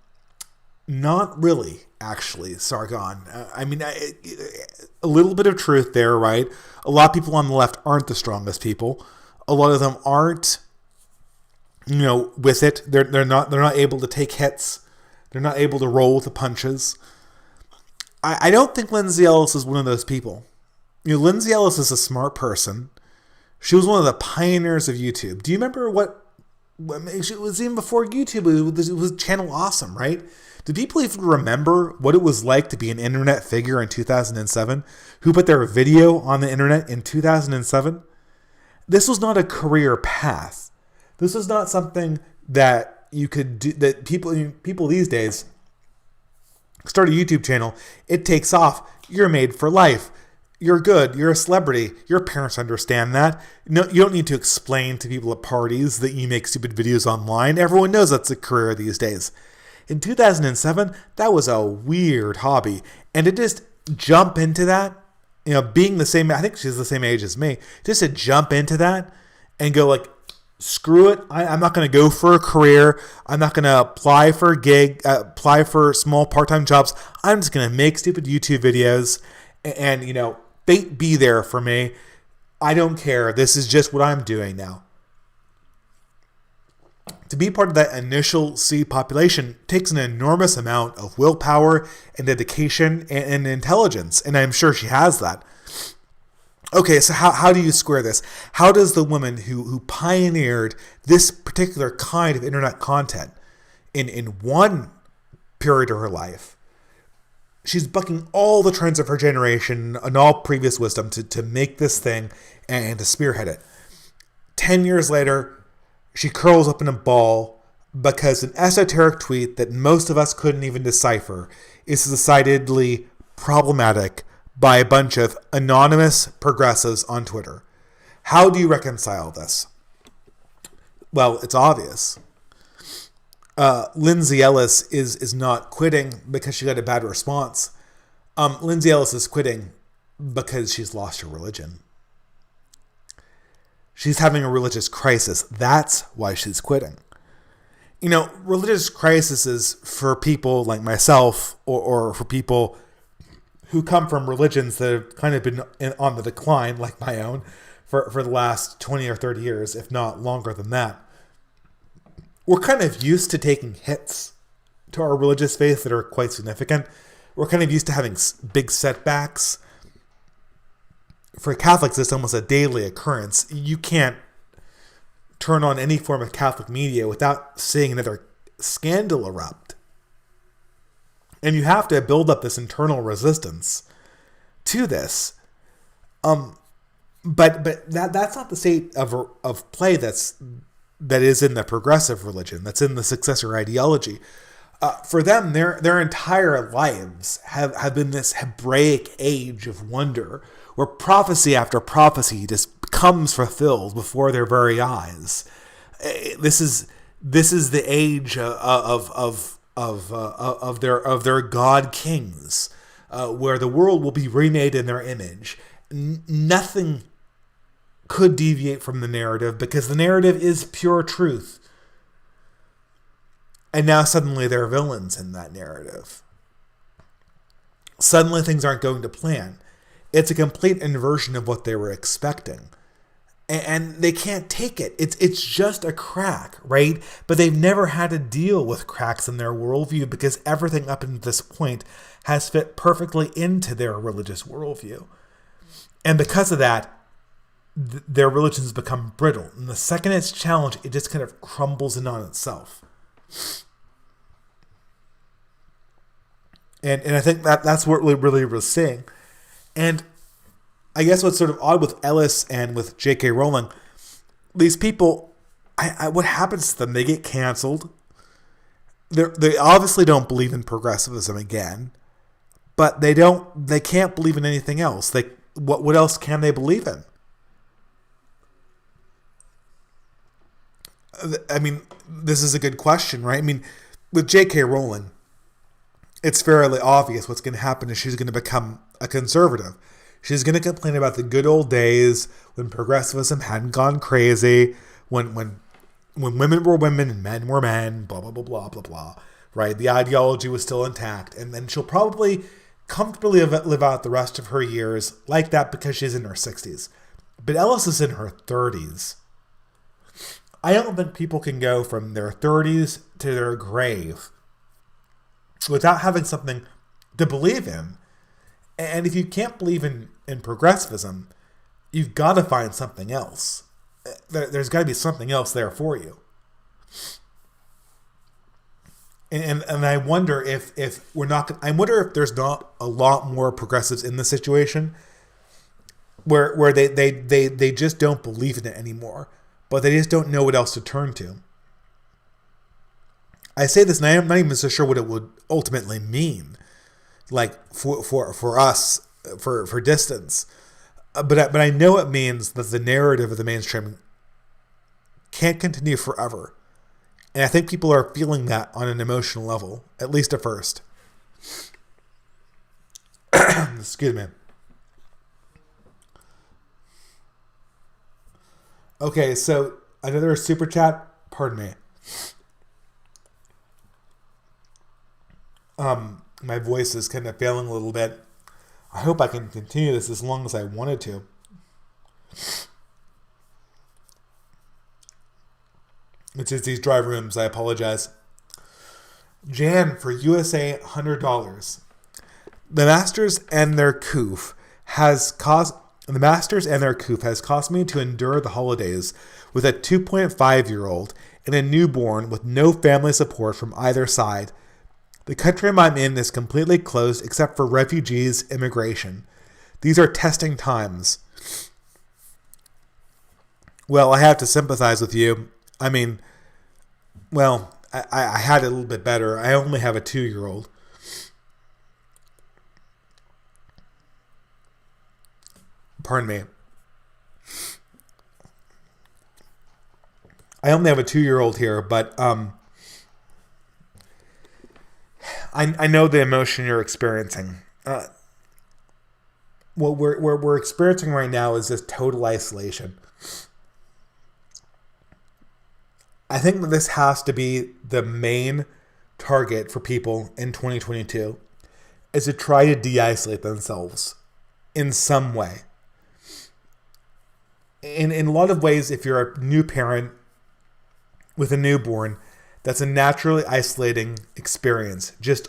really, actually, Sargon. I mean, a little bit of truth there, right? A lot of people on the left aren't the strongest people. A lot of them aren't, with it. They're not able to take hits. They're not able to roll with the punches. I don't think Lindsay Ellis is one of those people. Lindsay Ellis is a smart person. She was one of the pioneers of YouTube. Do you remember what it was even before YouTube? It was Channel Awesome, right? Do people even remember what it was like to be an internet figure in 2007 who put their video on the internet in 2007? This was not a career path. This was not something that you could do, that people these days start a YouTube channel. It takes off. You're made for life. You're good. You're a celebrity. Your parents understand that. No, you don't need to explain to people at parties that you make stupid videos online. Everyone knows that's a career these days. In 2007, that was a weird hobby. And to just jump into that, being the same, I think she's the same age as me, just to jump into that and go like, screw it. I'm not going to go for a career. I'm not going to apply for a gig, apply for small part-time jobs. I'm just going to make stupid YouTube videos and fate be there for me. I don't care. This is just what I'm doing now. To be part of that initial seed population takes an enormous amount of willpower and dedication and intelligence. And I'm sure she has that. Okay, so how do you square this? How does the woman who pioneered this particular kind of internet content in one period of her life. She's bucking all the trends of her generation and all previous wisdom to make this thing and to spearhead it. 10 years later, she curls up in a ball because an esoteric tweet that most of us couldn't even decipher is decidedly problematic by a bunch of anonymous progressives on Twitter. How do you reconcile this? Well, it's obvious. Lindsay Ellis is not quitting because she got a bad response. Lindsay Ellis is quitting because she's lost her religion. She's having a religious crisis. That's why she's quitting. Religious crises for people like myself or for people who come from religions that have kind of been on the decline, like my own, for the last 20 or 30 years, if not longer than that. We're kind of used to taking hits to our religious faith that are quite significant. We're kind of used to having big setbacks. For Catholics, it's almost a daily occurrence. You can't turn on any form of Catholic media without seeing another scandal erupt. And you have to build up this internal resistance to this. But that's not the state of play that is in the progressive religion, that's in the successor ideology. For them, their entire lives have been this Hebraic age of wonder, where prophecy after prophecy just becomes fulfilled before their very eyes. This is the age of their god kings, where the world will be remade in their image. Nothing could deviate from the narrative because the narrative is pure truth. And now suddenly they're villains in that narrative. Suddenly things aren't going to plan. It's a complete inversion of what they were expecting. And they can't take it. It's just a crack, right? But they've never had to deal with cracks in their worldview because everything up until this point has fit perfectly into their religious worldview. And because of that, their religions become brittle. And the second it's challenged, it just kind of crumbles in on itself. And I think that's what really was saying. And I guess what's sort of odd with Ellis and with J.K. Rowling, these people, what happens to them? They get canceled. They obviously don't believe in progressivism again, but they can't believe in anything else. What else can they believe in? I mean, this is a good question, right? I mean, with J.K. Rowling, it's fairly obvious what's going to happen is she's going to become a conservative. She's going to complain about the good old days when progressivism hadn't gone crazy, when women were women and men were men, blah, blah, blah, blah, blah, blah, right? The ideology was still intact. And then she'll probably comfortably live out the rest of her years like that because she's in her 60s. But Ellis is in her 30s. I don't think people can go from their 30s to their grave without having something to believe in. And if you can't believe in progressivism, you've got to find something else. There's got to be something else there for you. And I wonder if there's not a lot more progressives in the situation where they just don't believe in it anymore. But they just don't know what else to turn to. I say this, and I'm not even so sure what it would ultimately mean, like for us, for distance. But I know it means that the narrative of the mainstream can't continue forever, and I think people are feeling that on an emotional level, at least at first. Excuse me. Okay, so another super chat. Pardon me. My voice is kind of failing a little bit. I hope I can continue this as long as I wanted to. It's just these dry rooms. I apologize. Jan for USA $100. The Masters and their coof has cost me to endure the holidays with a 2.5-year-old and a newborn with no family support from either side. The country I'm in is completely closed except for refugees, immigration. These are testing times. Well, I have to sympathize with you. I mean, well, I had it a little bit better. I only have a 2-year-old. Pardon me. I only have a 2-year-old here, but I know the emotion you're experiencing. What we're experiencing right now is this total isolation. I think that this has to be the main target for people in 2022, is to try to de-isolate themselves in some way. In a lot of ways, if you're a new parent with a newborn, that's a naturally isolating experience just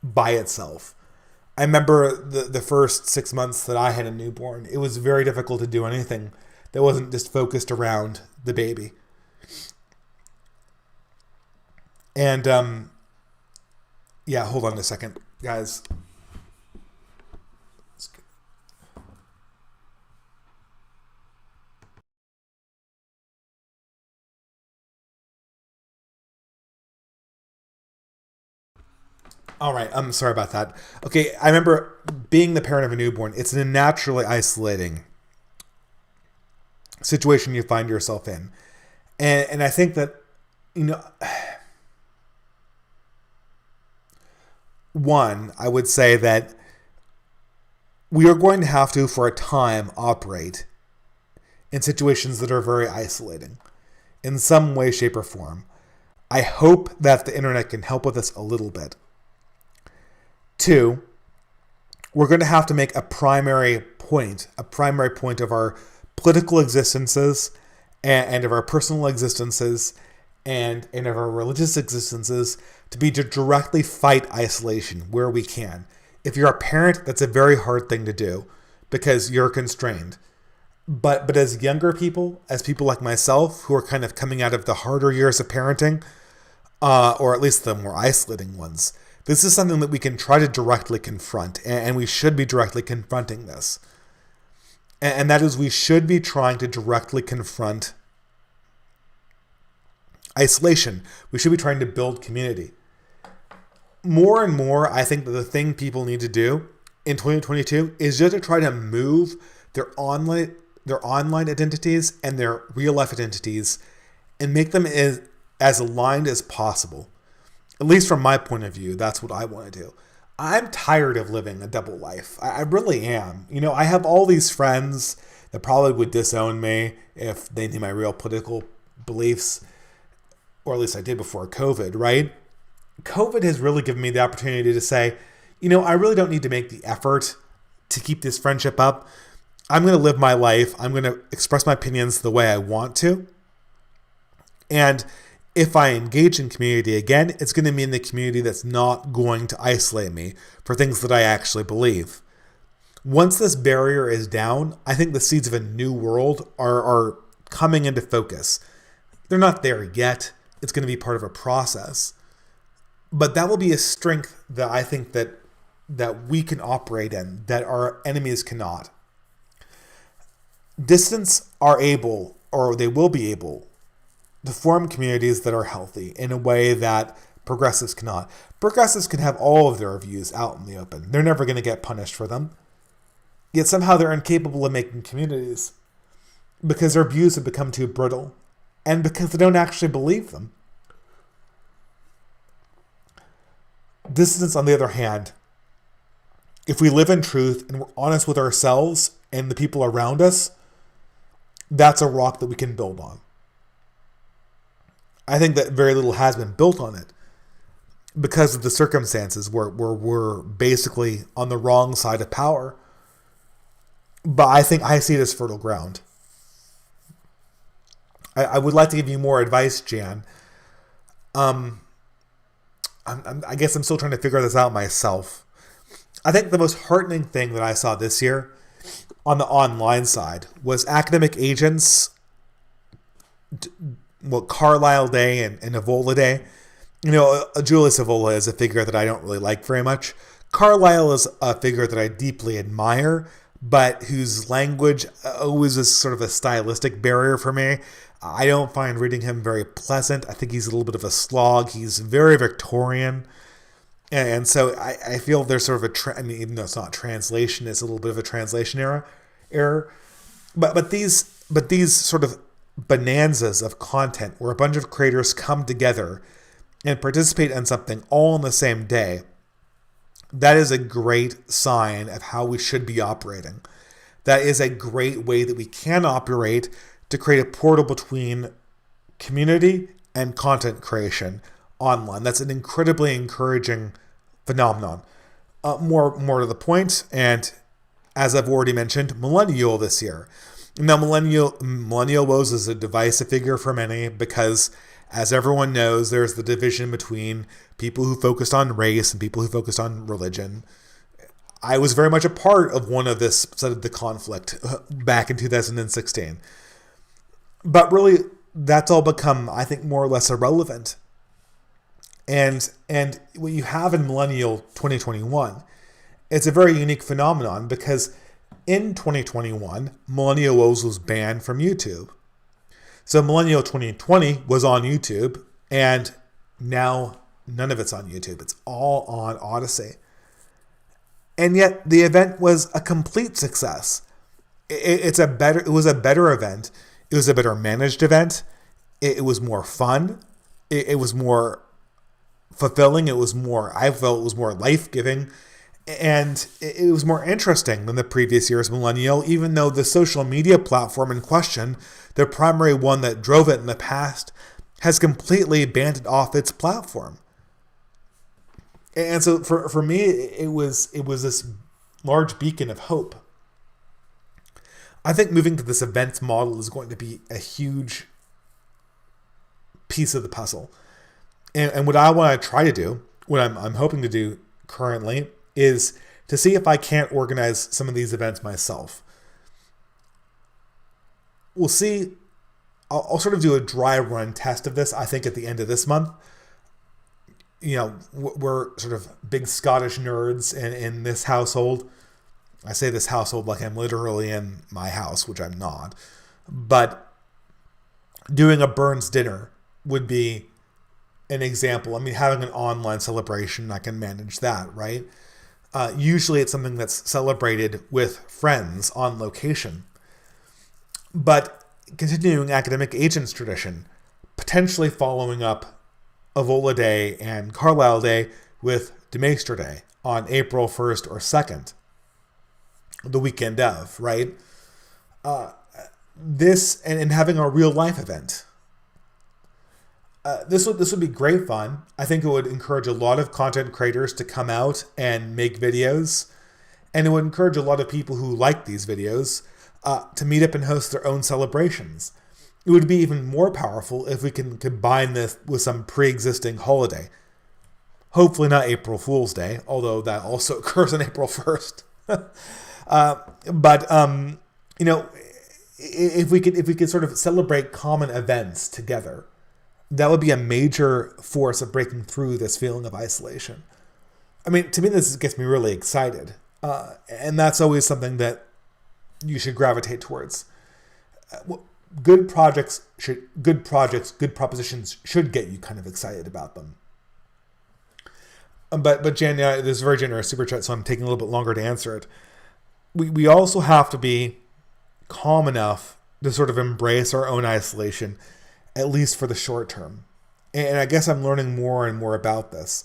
by itself. I remember the first 6 months that I had a newborn. It was very difficult to do anything that wasn't just focused around the baby. And, yeah, hold on a second, guys. All right, I'm sorry about that. Okay, I remember being the parent of a newborn. It's a naturally isolating situation you find yourself in. And I think that, one, I would say that we are going to have to, for a time, operate in situations that are very isolating in some way, shape, or form. I hope that the internet can help with us a little bit. 2, we're going to have to make a primary point of our political existences and of our personal existences and of our religious existences to be to directly fight isolation where we can. If you're a parent, that's a very hard thing to do because you're constrained. But as younger people, as people like myself who are kind of coming out of the harder years of parenting, or at least the more isolating ones, this is something that we can try to directly confront, and we should be directly confronting this. And that is, we should be trying to directly confront isolation. We should be trying to build community. More and more, I think that the thing people need to do in 2022 is just to try to move their online identities and their real life identities and make them as aligned as possible. At least from my point of view, that's what I want to do. I'm tired of living a double life. I really am. I have all these friends that probably would disown me if they knew my real political beliefs, or at least I did before COVID, right? COVID has really given me the opportunity to say, I really don't need to make the effort to keep this friendship up. I'm going to live my life. I'm going to express my opinions the way I want to. And if I engage in community again, it's going to be in the community that's not going to isolate me for things that I actually believe. Once this barrier is down, I think the seeds of a new world are coming into focus. They're not there yet. It's going to be part of a process. But that will be a strength that I think that we can operate in, that our enemies cannot. Dissidents are able, or they will be able, to form communities that are healthy in a way that progressives cannot. Progressives can have all of their views out in the open. They're never going to get punished for them. Yet somehow they're incapable of making communities because their views have become too brittle and because they don't actually believe them. Dissidents, on the other hand, if we live in truth and we're honest with ourselves and the people around us, that's a rock that we can build on. I think that very little has been built on it because of the circumstances where we're basically on the wrong side of power. But I think I see it as fertile ground. I would like to give you more advice, Jan. I guess I'm still trying to figure this out myself. I think the most heartening thing that I saw this year on the online side was academic agents, Carlisle Day and Evola Day, Julius Evola is a figure that I don't really like very much. Carlyle is a figure that I deeply admire, but whose language always is sort of a stylistic barrier for me. I don't find reading him very pleasant. I think he's a little bit of a slog. He's very Victorian. And so I feel there's sort of even though it's not translation, it's a little bit of a translation error. But these sort of bonanzas of content where a bunch of creators come together and participate in something all on the same day, that is a great sign of how we should be operating. That is a great way that we can operate to create a portal between community and content creation online. That's an incredibly encouraging phenomenon. More to the point, and as I've already mentioned, Millennial this year. Now, Millennial Woes is a divisive figure for many because, as everyone knows, there's the division between people who focused on race and people who focused on religion. I was very much a part of one of this side of the conflict back in 2016. But really, that's all become, I think, more or less irrelevant. And what you have in Millennial 2021, it's a very unique phenomenon because in 2021, Millennial Woes was banned from YouTube. So Millennial 2020 was on YouTube, and now none of it's on YouTube. It's all on Odyssey. And yet the event was a complete success. It was a better event. It was a better managed event. It was more fun. It was more fulfilling. I felt it was more life-giving. And it was more interesting than the previous year's Millennial, even though the social media platform in question, the primary one that drove it in the past, has completely banned it off its platform. And so for me, it was this large beacon of hope. I think moving to this events model is going to be a huge piece of the puzzle. And what I want to try to do, what I'm hoping to do currently, is to see if I can't organize some of these events myself. We'll see. I'll sort of do a dry run test of this, I think, at the end of this month. We're sort of big Scottish nerds in this household. I say this household like I'm literally in my house, which I'm not. But doing a Burns dinner would be an example. I mean, having an online celebration, I can manage that, right? Usually it's something that's celebrated with friends on location. But continuing Academic Agents tradition, potentially following up Evola Day and Carlisle Day with Demeester Day on April 1st or 2nd, the weekend of, right? This and having a real life event. This would be great fun. I think it would encourage a lot of content creators to come out and make videos. And it would encourage a lot of people who like these videos to meet up and host their own celebrations. It would be even more powerful if we can combine this with some pre-existing holiday. Hopefully not April Fool's Day, although that also occurs on April 1st. If we could sort of celebrate common events together, that would be a major force of breaking through this feeling of isolation. I mean, to me, this gets me really excited. And that's always something that you should gravitate towards. Good propositions should get you kind of excited about them. But Jan, this is a very generous super chat, so I'm taking a little bit longer to answer it. We also have to be calm enough to sort of embrace our own isolation, at least for the short term. And I guess I'm learning more and more about this.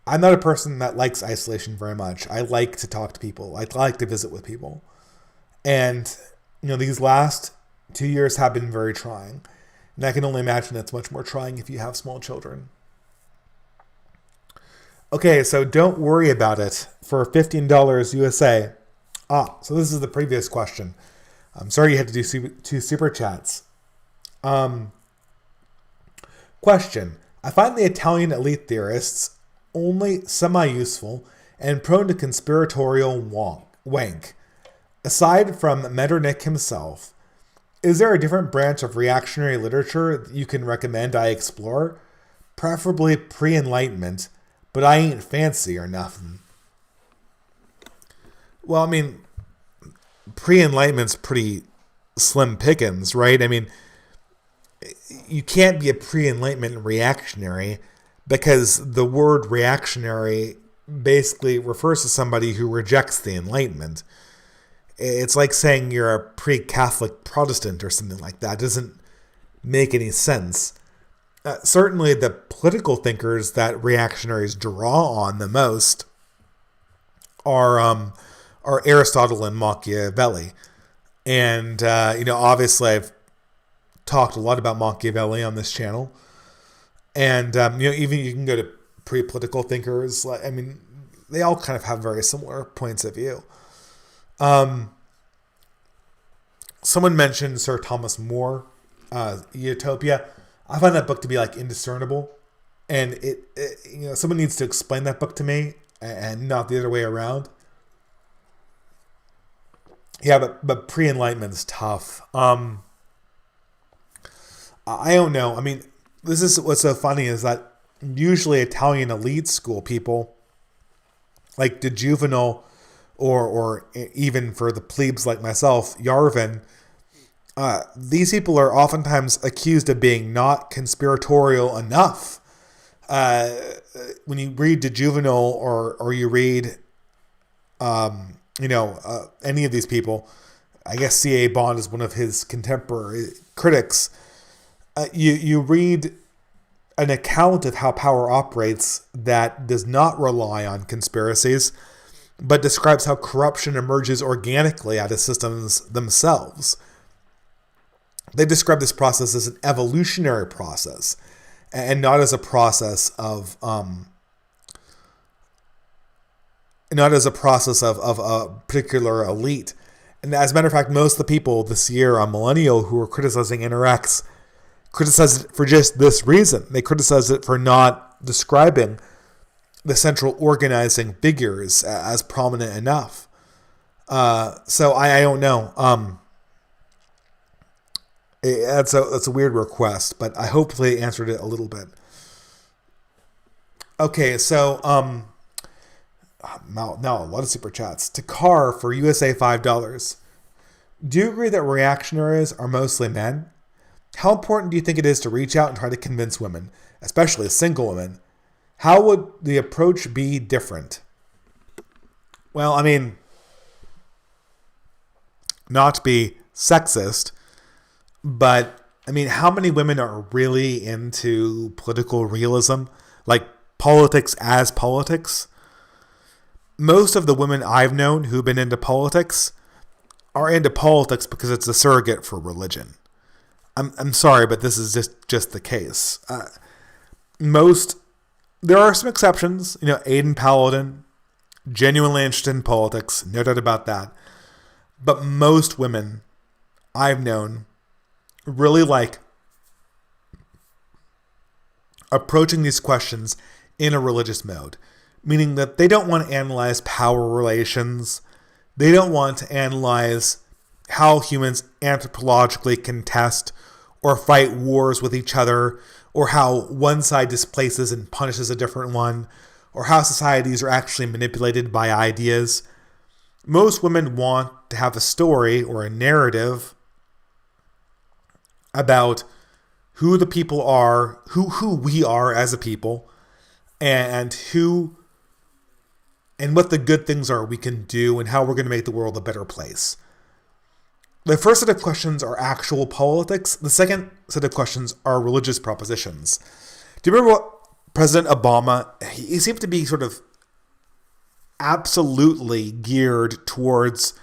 I'm not a person that likes isolation very much. I like to talk to people. I like to visit with people. And, these last 2 years have been very trying. And I can only imagine it's much more trying if you have small children. Okay, so don't worry about it for $15 USA. So this is the previous question. I'm sorry you had to do two super chats. Question. I find the Italian elite theorists only semi-useful and prone to conspiratorial wank. Aside from Metternich himself, is there a different branch of reactionary literature that you can recommend I explore? preferably pre-Enlightenment, but I ain't fancy or nothing. Well, I mean, pre-Enlightenment's pretty slim pickings, right? I mean, you can't be a pre-Enlightenment reactionary because the word reactionary basically refers to somebody who rejects the Enlightenment. It's like saying you're a pre-Catholic Protestant or something like that. It doesn't make any sense. Certainly the political thinkers that reactionaries draw on the most are Aristotle and Machiavelli. And, obviously I've talked a lot about Machiavelli on this channel. And, even you can go to pre-political thinkers. I mean, they all kind of have very similar points of view. Someone mentioned Sir Thomas More, Utopia. I find that book to be like indiscernible. And someone needs to explain that book to me and not the other way around. Yeah, but pre-Enlightenment is tough. I don't know. I mean, this is what's so funny is that usually Italian elite school people, like de Juvenal, or even for the plebes like myself, Yarvin, these people are oftentimes accused of being not conspiratorial enough. When you read de Juvenal or you read, any of these people, I guess C.A. Bond is one of his contemporary critics. You read an account of how power operates that does not rely on conspiracies, but describes how corruption emerges organically out of systems themselves. They describe this process as an evolutionary process, and not as a process of a particular elite. And as a matter of fact, most of the people this year on Millennial who are criticizing NRX criticize it for just this reason. They criticize it for not describing the central organizing figures as prominent enough. So I don't know. That's a weird request, but I hopefully answered it a little bit. Okay, so now a lot of super chats. Takar for USA $5. Do you agree that reactionaries are mostly men? How important do you think it is to reach out and try to convince women, especially single women? How would the approach be different? Well, I mean, not to be sexist, but I mean, how many women are really into political realism? Like politics as politics? Most of the women I've known who've been into politics are into politics because it's a surrogate for religion. I'm sorry, but this is just the case. There are some exceptions. Aidan Paladin, genuinely interested in politics, no doubt about that. But most women I've known really like approaching these questions in a religious mode, meaning that they don't want to analyze power relations. They don't want to analyze how humans anthropologically contest or fight wars with each other, or how one side displaces and punishes a different one, or how societies are actually manipulated by ideas. Most women want to have a story or a narrative about who the people are, who we are as a people, and what the good things are we can do, and how we're going to make the world a better place. The first set of questions are actual politics. The second set of questions are religious propositions. Do you remember what President Obama, he seemed to be sort of absolutely geared towards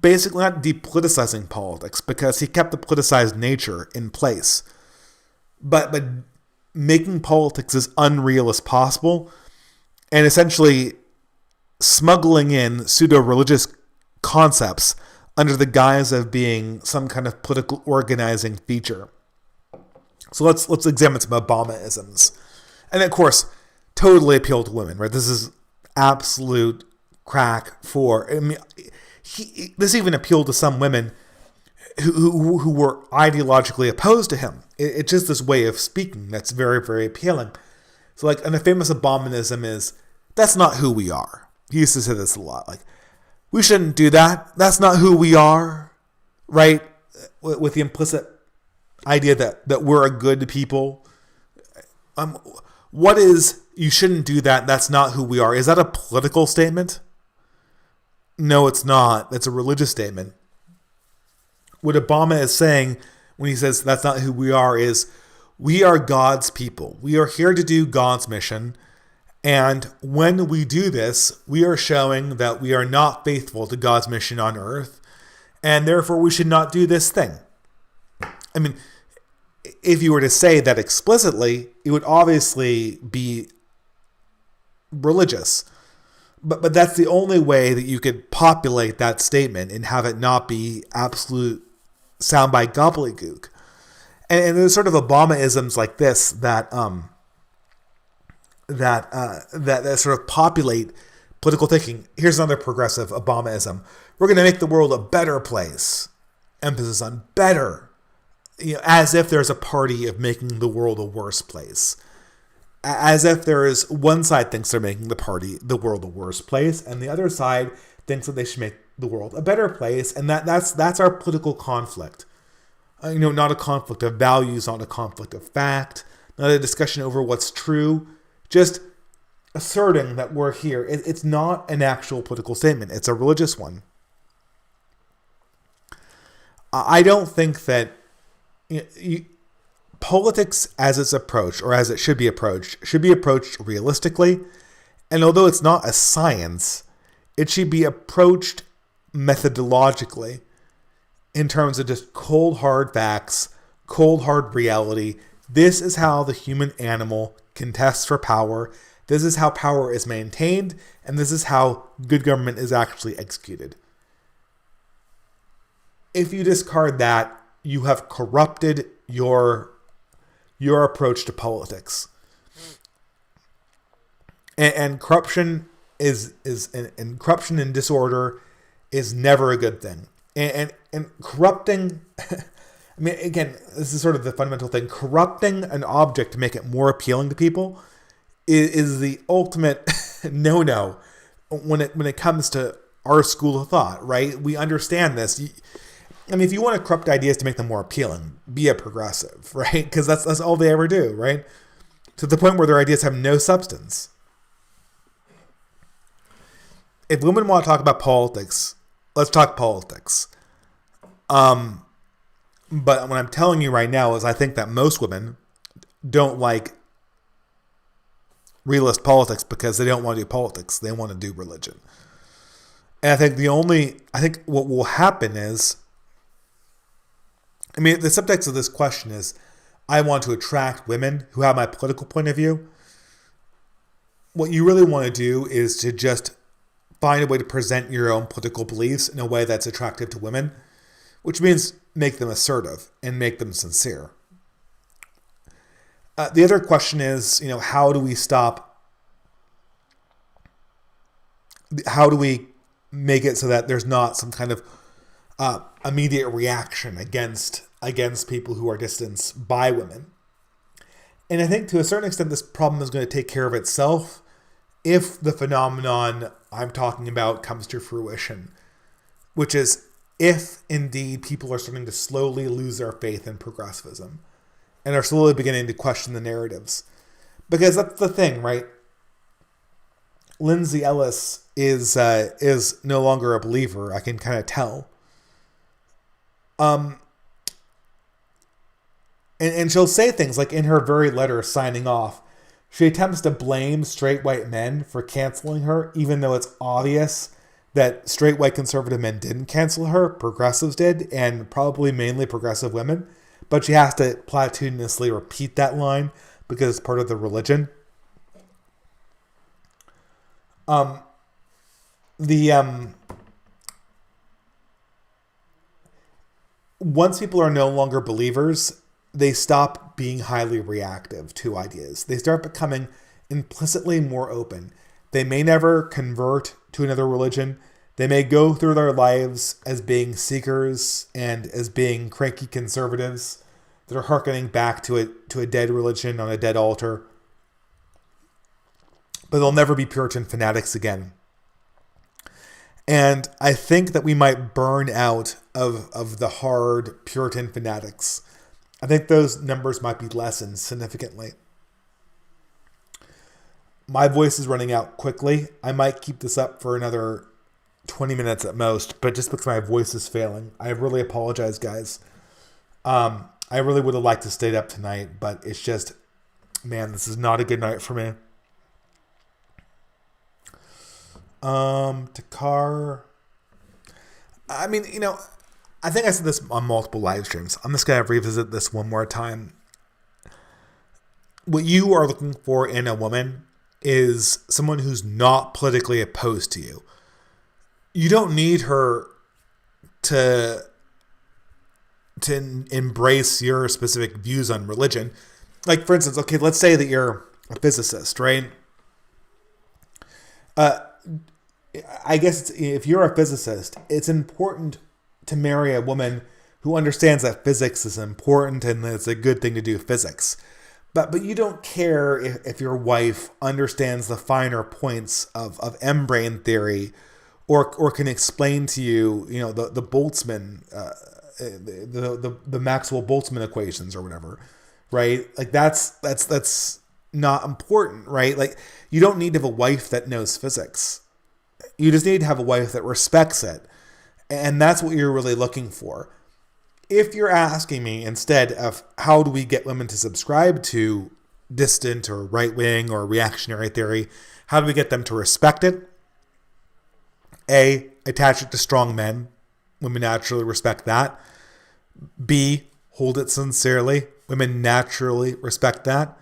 basically not depoliticizing politics, because he kept the politicized nature in place, but making politics as unreal as possible, and essentially smuggling in pseudo-religious concepts under the guise of being some kind of political organizing feature. So let's examine some Obama-isms. And of course, totally appeal to women, right? This is absolute crack for, I mean, this even appealed to some women who were ideologically opposed to him. It's just this way of speaking that's very, very appealing. So like, and a famous Obamaism is, that's not who we are. He used to say this a lot. Like, we shouldn't do that. That's not who we are. Right? With the implicit idea that we're a good people. What is, you shouldn't do that. That's not who we are. Is that a political statement? No, it's not. That's a religious statement. What Obama is saying when he says that's not who we are is, we are God's people. We are here to do God's mission. And when we do this, we are showing that we are not faithful to God's mission on earth. And therefore, we should not do this thing. I mean, if you were to say that explicitly, it would obviously be religious. But that's the only way that you could populate that statement and have it not be absolute soundbite gobbledygook. And there's sort of Obama-isms like this that sort of populate political thinking. Here's another progressive Obama-ism. We're going to make the world a better place. Emphasis on better. As if there's a party of making the world a worse place. As if there is one side thinks they're making the world a worse place, and the other side thinks that they should make the world a better place, and that's our political conflict. Not a conflict of values, not a conflict of fact, not a discussion over what's true, just asserting that we're here. It's not an actual political statement. It's a religious one. I don't think that politics as it's approached, or as it should be approached realistically. And although it's not a science, it should be approached methodologically in terms of just cold, hard facts, cold, hard reality. This is how the human animal contests for power. This is how power is maintained. And this is how good government is actually executed. If you discard that, you have corrupted your approach to politics. And corruption and corruption and disorder is never a good thing. And corrupting, I mean, again, this is sort of the fundamental thing. Corrupting an object to make it more appealing to people is the ultimate no-no when it comes to our school of thought, right? We understand this. I mean, if you want to corrupt ideas to make them more appealing, be a progressive, right? Because that's all they ever do, right? To the point where their ideas have no substance. If women want to talk about politics, let's talk politics. But what I'm telling you right now is I think that most women don't like realist politics because they don't want to do politics. They want to do religion. And I think what will happen is, I mean, the subtext of this question is, I want to attract women who have my political point of view. What you really want to do is to just find a way to present your own political beliefs in a way that's attractive to women, which means make them assertive and make them sincere. The other question is, how do we make it so that there's not some kind of immediate reaction against people who are distanced by women? And I think to a certain extent, this problem is going to take care of itself if the phenomenon I'm talking about comes to fruition, which is if indeed people are starting to slowly lose their faith in progressivism and are slowly beginning to question the narratives. Because that's the thing, right? Lindsay Ellis is no longer a believer. I can kind of tell. And she'll say things like in her very letter signing off, she attempts to blame straight white men for canceling her, even though it's obvious that straight white conservative men didn't cancel her, progressives did, and probably mainly progressive women. But she has to platitudinously repeat that line because it's part of the religion. Once people are no longer believers, they stop being highly reactive to ideas. They start becoming implicitly more open. They may never convert to another religion. They may go through their lives as being seekers and as being cranky conservatives. that are hearkening back to a dead religion on a dead altar. But they'll never be Puritan fanatics again. And I think that we might burn out of the hard Puritan fanatics. I think those numbers might be lessened significantly. My voice is running out quickly. I might keep this up for another 20 minutes at most, but just because my voice is failing. I really apologize, guys. I really would have liked to stay up tonight, but it's just, man, this is not a good night for me. Takar. I mean, I think I said this on multiple live streams. I'm just going to revisit this one more time. What you are looking for in a woman is someone who's not politically opposed to you. You don't need her to embrace your specific views on religion. Like, for instance, okay, let's say that you're a physicist, right? I guess if you're a physicist, it's important to marry a woman who understands that physics is important and that it's a good thing to do physics. But you don't care if your wife understands the finer points of M-brain theory or can explain to you, the Boltzmann, the Maxwell-Boltzmann equations or whatever, right? Like that's not important, right? Like you don't need to have a wife that knows physics. You just need to have a wife that respects it. And that's what you're really looking for. If you're asking me instead of how do we get women to subscribe to dissident or right-wing or reactionary theory, how do we get them to respect it? A, attach it to strong men. Women naturally respect that. B, hold it sincerely. Women naturally respect that.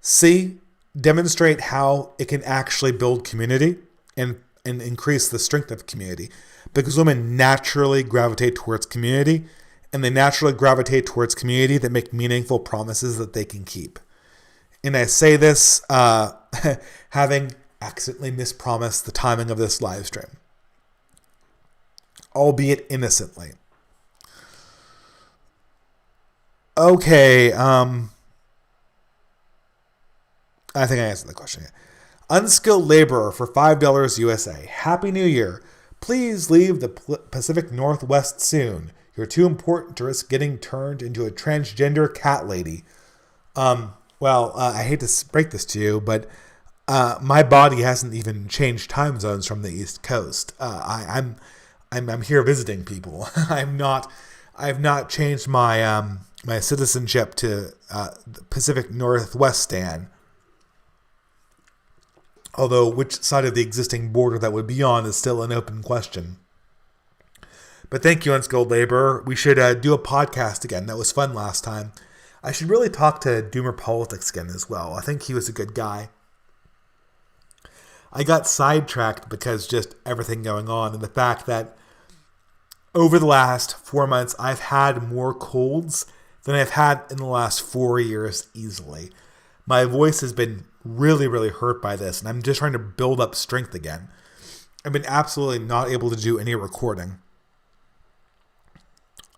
C, demonstrate how it can actually build community and increase the strength of community. Because women naturally gravitate towards community, and they naturally gravitate towards community that make meaningful promises that they can keep. And I say this having accidentally mispromised the timing of this live stream, albeit innocently. Okay, I think I answered the question. Unskilled laborer for $5 USA. Happy New Year. Please leave the Pacific Northwest soon. You're too important to risk getting turned into a transgender cat lady. I hate to break this to you, but my body hasn't even changed time zones from the East Coast. I'm here visiting people. I've not changed my my citizenship to the Pacific Northwestan. Although which side of the existing border that would be on is still an open question. But thank you, Unskilled Laborer. We should do a podcast again. That was fun last time. I should really talk to Doomer Politics again as well. I think he was a good guy. I got sidetracked because just everything going on and the fact that over the last 4 months, I've had more colds than I've had in the last 4 years easily. My voice has been really, really hurt by this, and I'm just trying to build up strength again. I've been absolutely not able to do any recording.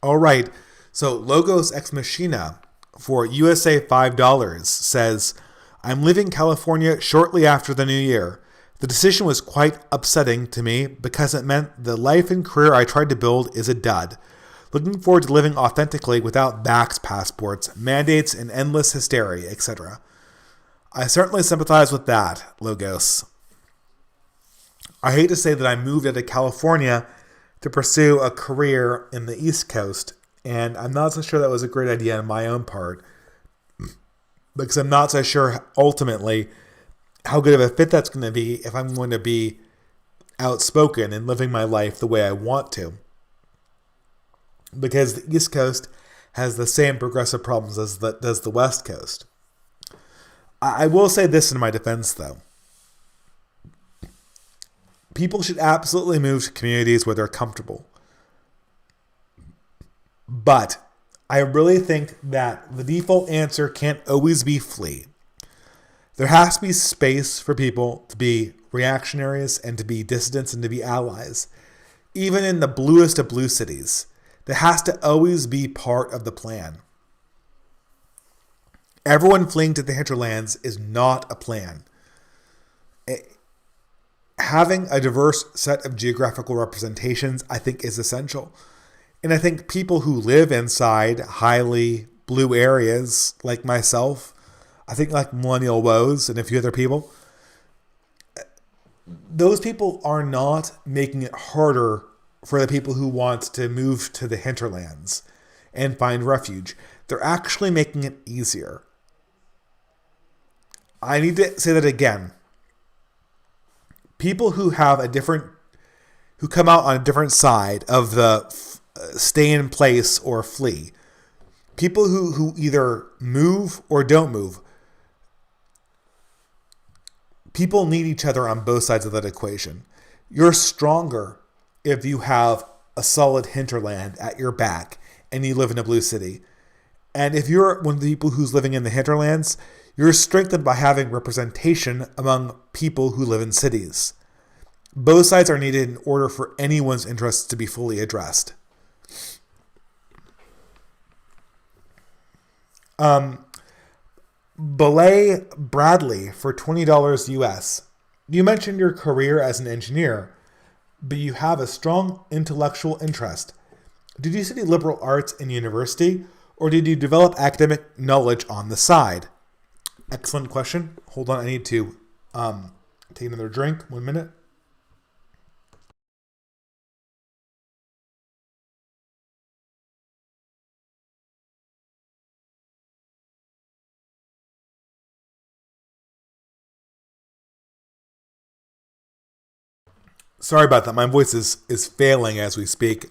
All right, so Logos Ex Machina for USA $5 says, I'm leaving California shortly after the new year. The decision was quite upsetting to me because it meant the life and career I tried to build is a dud. Looking forward to living authentically without vax passports, mandates, and endless hysteria, etc. I certainly sympathize with that, Logos. I hate to say that I moved out of California to pursue a career in the East Coast, and I'm not so sure that was a great idea on my own part, because I'm not so sure ultimately how good of a fit that's going to be if I'm going to be outspoken and living my life the way I want to. Because the East Coast has the same progressive problems as does the West Coast. I will say this in my defense, though. People should absolutely move to communities where they're comfortable. But I really think that the default answer can't always be flee. There has to be space for people to be reactionaries and to be dissidents and to be allies. Even in the bluest of blue cities, there has to always be part of the plan. Everyone fleeing to the hinterlands is not a plan. Having a diverse set of geographical representations, I think, is essential. And I think people who live inside highly blue areas, like myself, I think like Millennial Woes and a few other people, those people are not making it harder for the people who want to move to the hinterlands and find refuge. They're actually making it easier. I need to say that again. People who come out on a different side of the stay in place or flee, people who either move or don't move, people need each other on both sides of that equation. You're stronger if you have a solid hinterland at your back and you live in a blue city. And if you're one of the people who's living in the hinterlands, you're strengthened by having representation among people who live in cities. Both sides are needed in order for anyone's interests to be fully addressed. Belay Bradley for $20 US. You mentioned your career as an engineer, but you have a strong intellectual interest. Did you study liberal arts in university, or did you develop academic knowledge on the side? Excellent question. Hold on, I need to take another drink. 1 minute. Sorry about that. My voice is failing as we speak.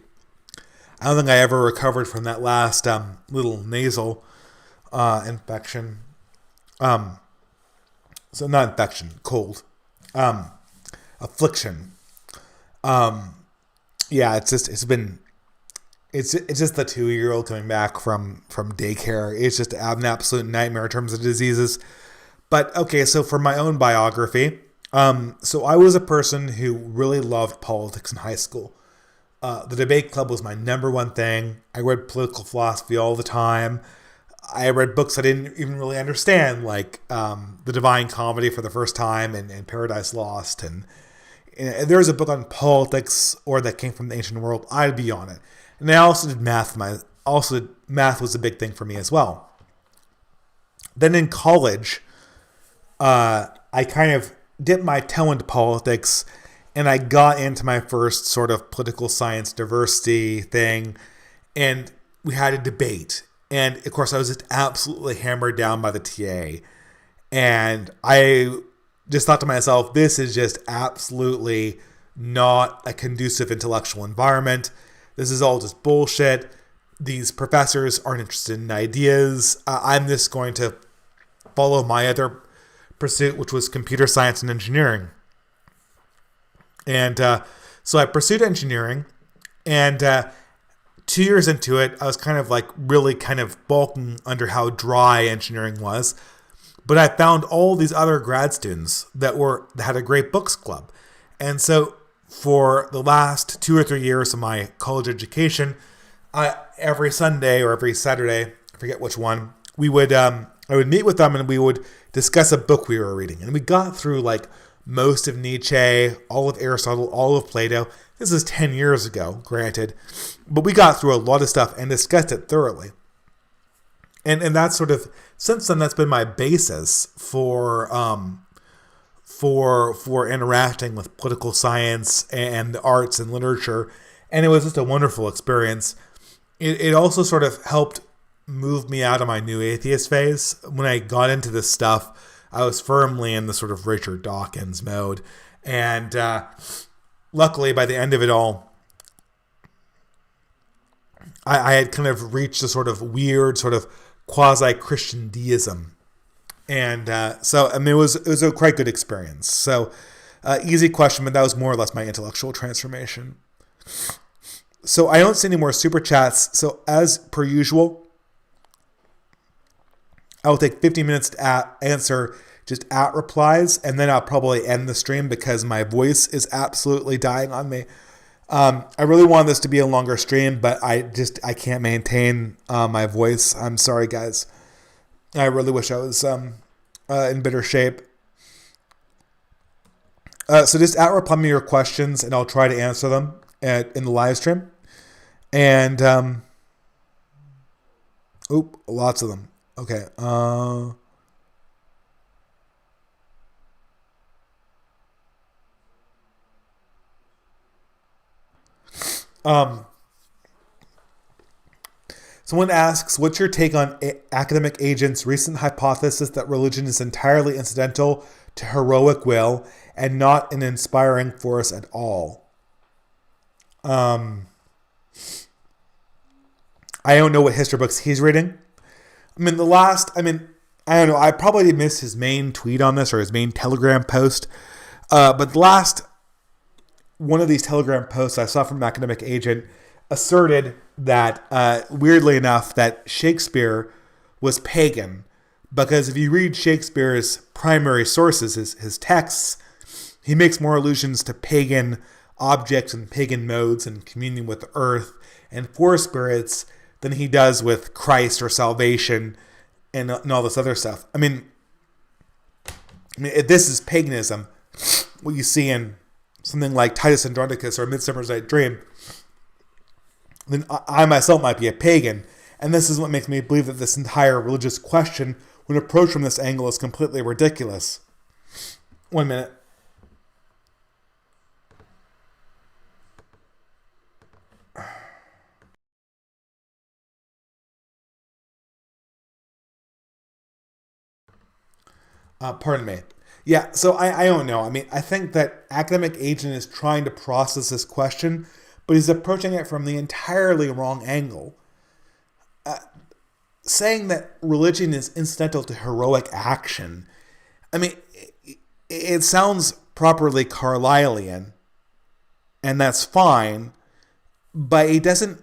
I don't think I ever recovered from that last little nasal infection. So not infection, cold. Affliction. Yeah, it's just the 2-year-old coming back from daycare. It's just an absolute nightmare in terms of diseases. But okay, so for my own biography, so I was a person who really loved politics in high school. The debate club was my number one thing. I read political philosophy all the time. I read books I didn't even really understand, like The Divine Comedy for the first time and Paradise Lost. And if there was a book on politics or that came from the ancient world, I'd be on it. And I also did math. Math was a big thing for me as well. Then in college, I kind of dipped my toe into politics, and I got into my first sort of political science diversity thing, and we had a debate. And of course, I was just absolutely hammered down by the TA. And I just thought to myself, this is just absolutely not a conducive intellectual environment. This is all just bullshit. These professors aren't interested in ideas. I'm just going to follow my other pursuit, which was computer science and engineering. And so I pursued engineering, and 2 years into it, I was kind of like really kind of balking under how dry engineering was. But I found all these other grad students that had a great books club. And so for the last 2 or 3 years of my college education, every Sunday or every Saturday, I forget which one, I would meet with them and we would discuss a book we were reading. And we got through like most of Nietzsche, all of Aristotle, all of Plato. This is 10 years ago, granted. But we got through a lot of stuff and discussed it thoroughly. And that's sort of, since then, that's been my basis for interacting with political science and the arts and literature. And it was just a wonderful experience. It also sort of helped move me out of my new atheist phase. When I got into this stuff, I was firmly in the sort of Richard Dawkins mode. And luckily, by the end of it all, I had kind of reached a sort of weird sort of quasi-Christian deism. And so, I mean, it was a quite good experience. So, easy question, but that was more or less my intellectual transformation. So, I don't see any more super chats. So, as per usual, I will take 15 minutes to answer just at replies, and then I'll probably end the stream because my voice is absolutely dying on me. I really want this to be a longer stream, but I can't maintain my voice. I'm sorry, guys. I really wish I was in better shape. So just reply me your questions, and I'll try to answer them in the live stream. And lots of them. Okay. Someone asks, what's your take on academic agents' recent hypothesis that religion is entirely incidental to heroic will and not an inspiring force at all? I don't know what history books he's reading. I don't know. I probably missed his main tweet on this or his main Telegram post. But the last one of these Telegram posts I saw from an academic agent asserted that, weirdly enough, that Shakespeare was pagan. Because if you read Shakespeare's primary sources, his texts, he makes more allusions to pagan objects and pagan modes and communion with the earth and forest spirits than he does with Christ or salvation and all this other stuff. If this is paganism, what you see in something like Titus Andronicus or Midsummer's Night Dream, then I myself might be a pagan. And this is what makes me believe that this entire religious question, when approached from this angle, is completely ridiculous. 1 minute. Pardon me. Yeah, so I don't know. I think that academic agent is trying to process this question, but he's approaching it from the entirely wrong angle. Saying that religion is incidental to heroic action, it sounds properly Carlylean, and that's fine, but it doesn't.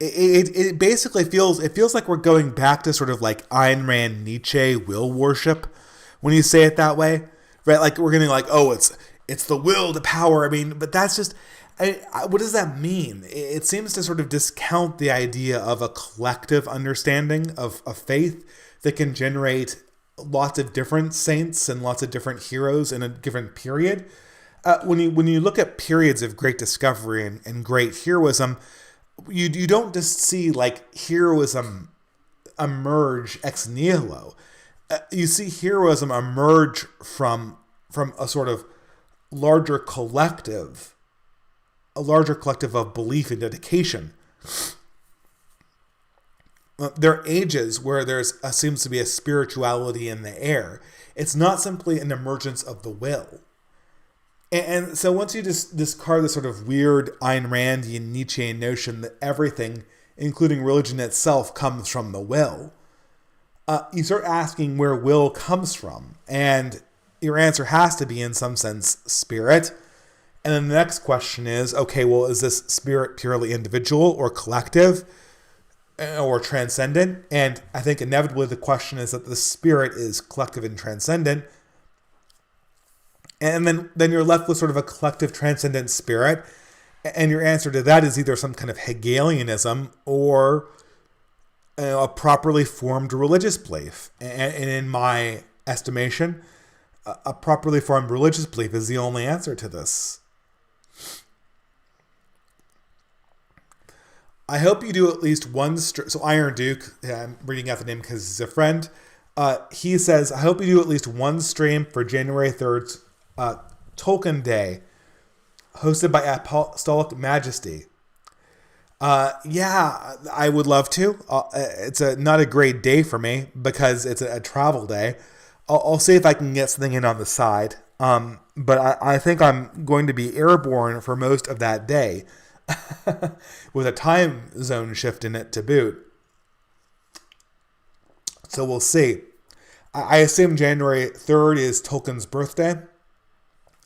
It basically feels like we're going back to sort of like Ayn Rand Nietzsche will worship when you say it that way, right? Like we're gonna like, oh, it's the will to power. But that's just, what does that mean? It seems to sort of discount the idea of a collective understanding of faith that can generate lots of different saints and lots of different heroes in a different period. When you look at periods of great discovery and great heroism, you don't just see like heroism emerge ex nihilo. You see heroism emerge from a sort of larger collective of belief and dedication. There are ages where seems to be a spirituality in the air. It's not simply an emergence of the will. And so once you just discard the sort of weird Ayn Randian Nietzschean notion that everything, including religion itself, comes from the will, you start asking where will comes from. And your answer has to be, in some sense, spirit. And then the next question is, okay, well, is this spirit purely individual or collective or transcendent? And I think inevitably the question is that the spirit is collective and transcendent. And then you're left with sort of a collective transcendent spirit. And your answer to that is either some kind of Hegelianism or a properly formed religious belief. And in my estimation, a properly formed religious belief is the only answer to this. I hope you do at least one... So Iron Duke, I'm reading out the name because he's a friend. He says, I hope you do at least one stream for January 3rd's Tolkien Day, hosted by Apostolic Majesty. Yeah, I would love to. It's not a great day for me because it's a travel day. I'll see if I can get something in on the side. But I think I'm going to be airborne for most of that day, with a time zone shift in it to boot. So we'll see. I assume January 3rd is Tolkien's birthday.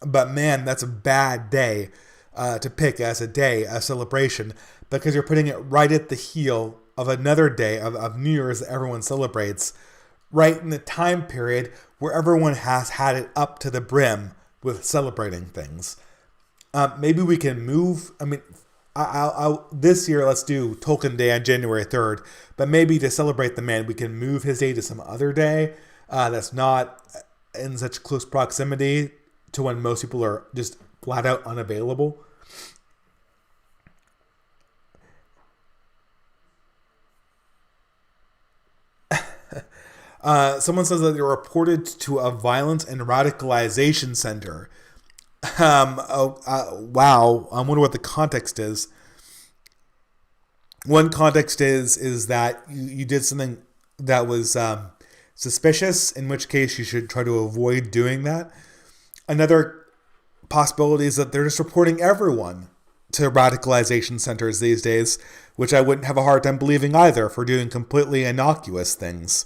But man, that's a bad day to pick as a celebration, because you're putting it right at the heel of another day of New Year's that everyone celebrates, right in the time period where everyone has had it up to the brim with celebrating things. Maybe we can move. this year, let's do Tolkien Day on January 3rd, but maybe to celebrate the man, we can move his day to some other day that's not in such close proximity to when most people are just flat out unavailable. Someone says that they were reported to a violence and radicalization center. Wow. I wonder what the context is. One context is that you did something that was suspicious, in which case you should try to avoid doing that. Another possibility is that they're just reporting everyone to radicalization centers these days, which I wouldn't have a hard time believing either for doing completely innocuous things.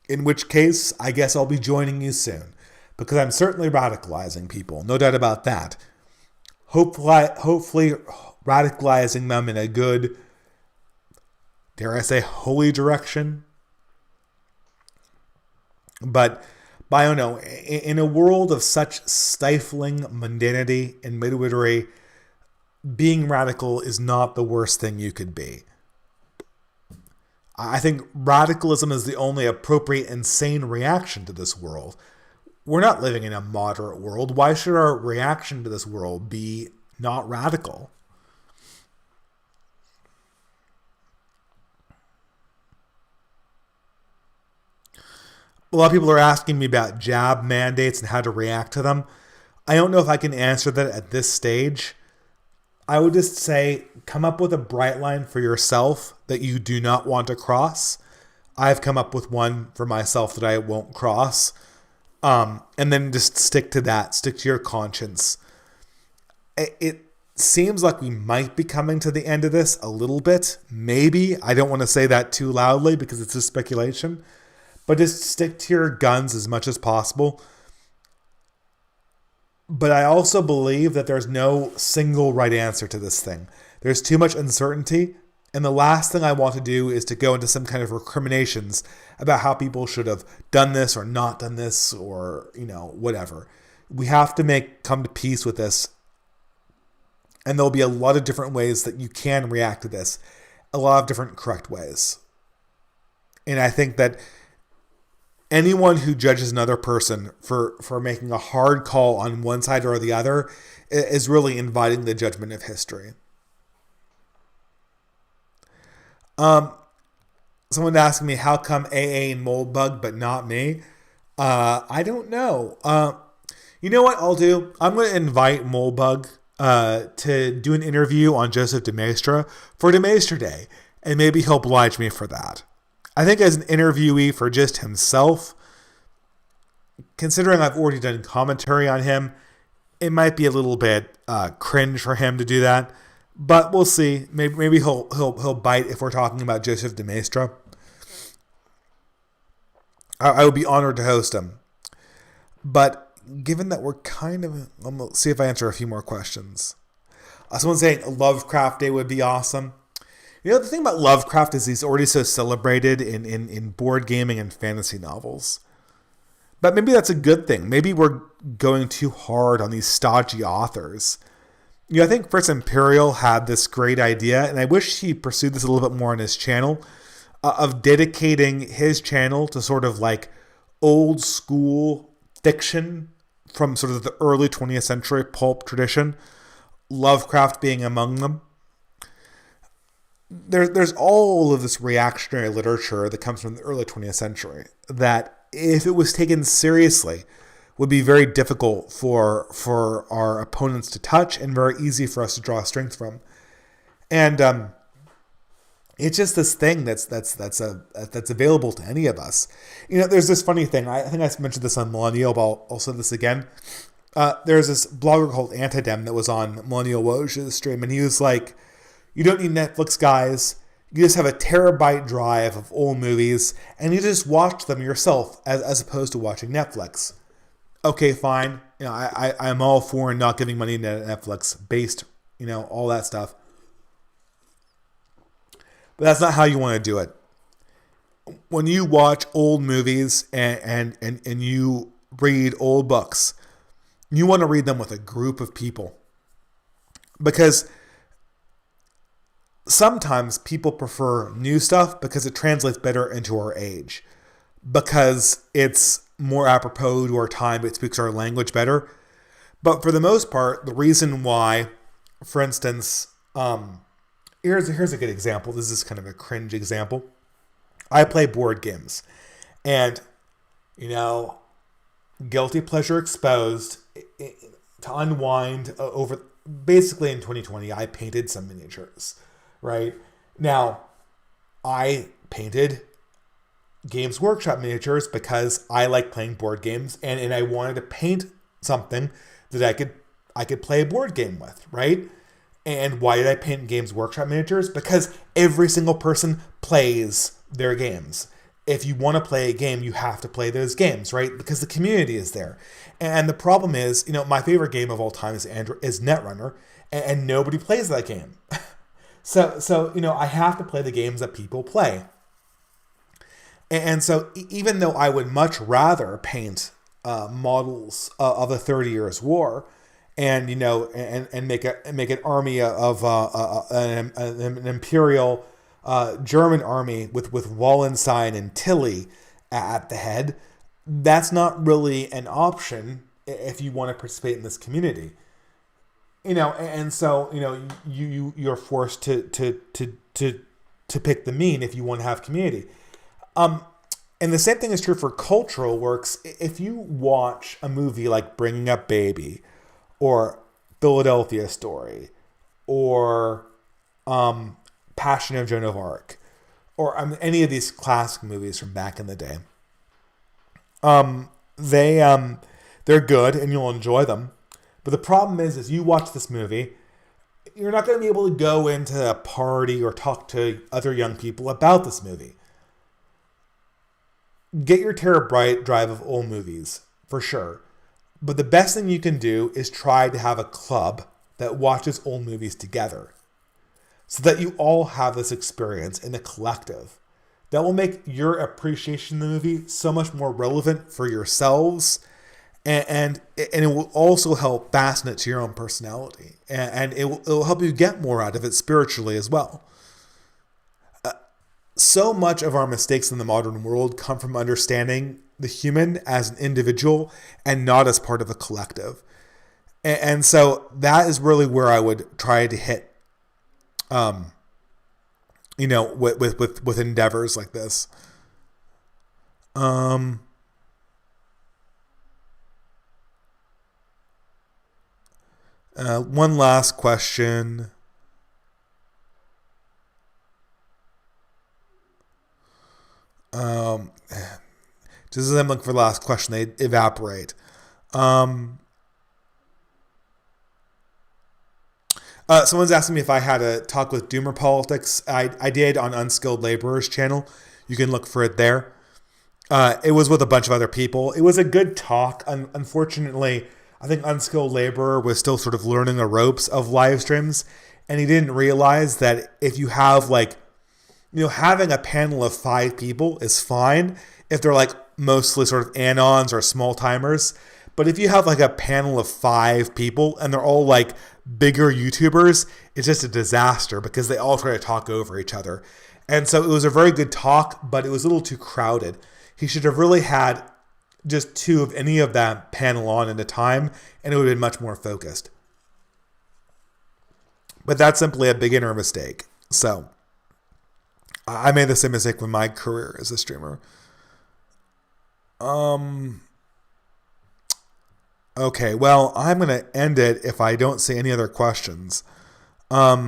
In which case, I guess I'll be joining you soon, because I'm certainly radicalizing people, no doubt about that. Hopefully radicalizing them in a good, dare I say, holy direction. But I don't know, in a world of such stifling mundanity and midwittery, being radical is not the worst thing you could be. I think radicalism is the only appropriate and sane reaction to this world. We're not living in a moderate world. Why should our reaction to this world be not radical? A lot of people are asking me about jab mandates and how to react to them. I don't know if I can answer that at this stage. I would just say, come up with a bright line for yourself that you do not want to cross. I've come up with one for myself that I won't cross. And then just stick to that. Stick to your conscience. It seems like we might be coming to the end of this a little bit. Maybe. I don't want to say that too loudly because it's just speculation. But just stick to your guns as much as possible. But I also believe that there's no single right answer to this thing. There's too much uncertainty. And the last thing I want to do is to go into some kind of recriminations about how people should have done this or not done this or, whatever. We have to come to peace with this. And there'll be a lot of different ways that you can react to this. A lot of different correct ways. And I think that anyone who judges another person for making a hard call on one side or the other is really inviting the judgment of history. Someone asked me, how come AA and Moldbug but not me? I don't know. You know what I'll do? I'm going to invite Moldbug to do an interview on Joseph de Maistre for de Maistre Day, and maybe he'll oblige me for that. I think as an interviewee for just himself, considering I've already done commentary on him, it might be a little bit cringe for him to do that. But we'll see. Maybe he'll bite if we're talking about Joseph de Maistre. I would be honored to host him. But given that we're I'm going to see if I answer a few more questions. Someone's saying Lovecraft Day would be awesome. The thing about Lovecraft is he's already so celebrated in board gaming and fantasy novels. But maybe that's a good thing. Maybe we're going too hard on these stodgy authors. I think Fritz Imperial had this great idea, and I wish he pursued this a little bit more on his channel, of dedicating his channel to sort of like old school fiction from sort of the early 20th century pulp tradition, Lovecraft being among them. There's all of this reactionary literature that comes from the early 20th century that, if it was taken seriously, would be very difficult for our opponents to touch and very easy for us to draw strength from. And it's just this thing that's available to any of us. There's this funny thing. I think I mentioned this on Millennial, but I'll say this again. There's this blogger called Antidem that was on Millennial Woj's stream, and he was like, you don't need Netflix, guys. You just have a terabyte drive of old movies, and you just watch them yourself as opposed to watching Netflix. Okay, fine. I'm all for not giving money to Netflix based, all that stuff. But that's not how you want to do it. When you watch old movies and you read old books, you want to read them with a group of people. Because sometimes people prefer new stuff because it translates better into our age, because it's more apropos to our time, it speaks our language better. But for the most part, the reason why, for instance, here's a good example. This is kind of a cringe example. I play board games, and guilty pleasure exposed. To unwind over, basically in 2020, I painted some miniatures. Right now, I painted Games Workshop miniatures because I like playing board games, and I wanted to paint something that I could play a board game with, right? And why did I paint Games Workshop miniatures? Because every single person plays their games. If you want to play a game, you have to play those games, right? Because the community is there. And the problem is, my favorite game of all time is Netrunner, and nobody plays that game. So I have to play the games that people play. And so even though I would much rather paint models of the 30 Years' War, and and make an army of an imperial German army with Wallenstein and Tilly at the head, that's not really an option if you want to participate in this community. And so you're forced to pick the mean if you want to have community. And the same thing is true for cultural works. If you watch a movie like Bringing Up Baby, or Philadelphia Story, or Passion of Joan of Arc, or any of these classic movies from back in the day, they're good and you'll enjoy them. But the problem is you watch this movie, you're not going to be able to go into a party or talk to other young people about this movie. Get your terabyte drive of old movies, for sure. But the best thing you can do is try to have a club that watches old movies together, so that you all have this experience in the collective. That will make your appreciation of the movie so much more relevant for yourselves, and it will also help fasten it to your own personality, and it will help you get more out of it spiritually as well. So much of our mistakes in the modern world come from understanding the human as an individual and not as part of a collective. And so that is really where I would try to hit, with endeavors like this. One last question. Just as I'm looking for the last question, they evaporate. Someone's asking me if I had a talk with Doomer Politics. I did on Unskilled Laborers channel. You can look for it there. It was with a bunch of other people. It was a good talk. Unfortunately, I think Unskilled Laborer was still sort of learning the ropes of live streams, and he didn't realize that if you have having a panel of 5 people is fine if they're mostly sort of anons or small timers. But if you have a panel of 5 people and they're all bigger YouTubers, it's just a disaster because they all try to talk over each other. And so it was a very good talk, but it was a little too crowded. He should have really had just 2 of any of that panel on at a time, and it would have been much more focused. But that's simply a beginner mistake. So I made the same mistake with my career as a streamer. Okay, well, I'm going to end it if I don't see any other questions. Let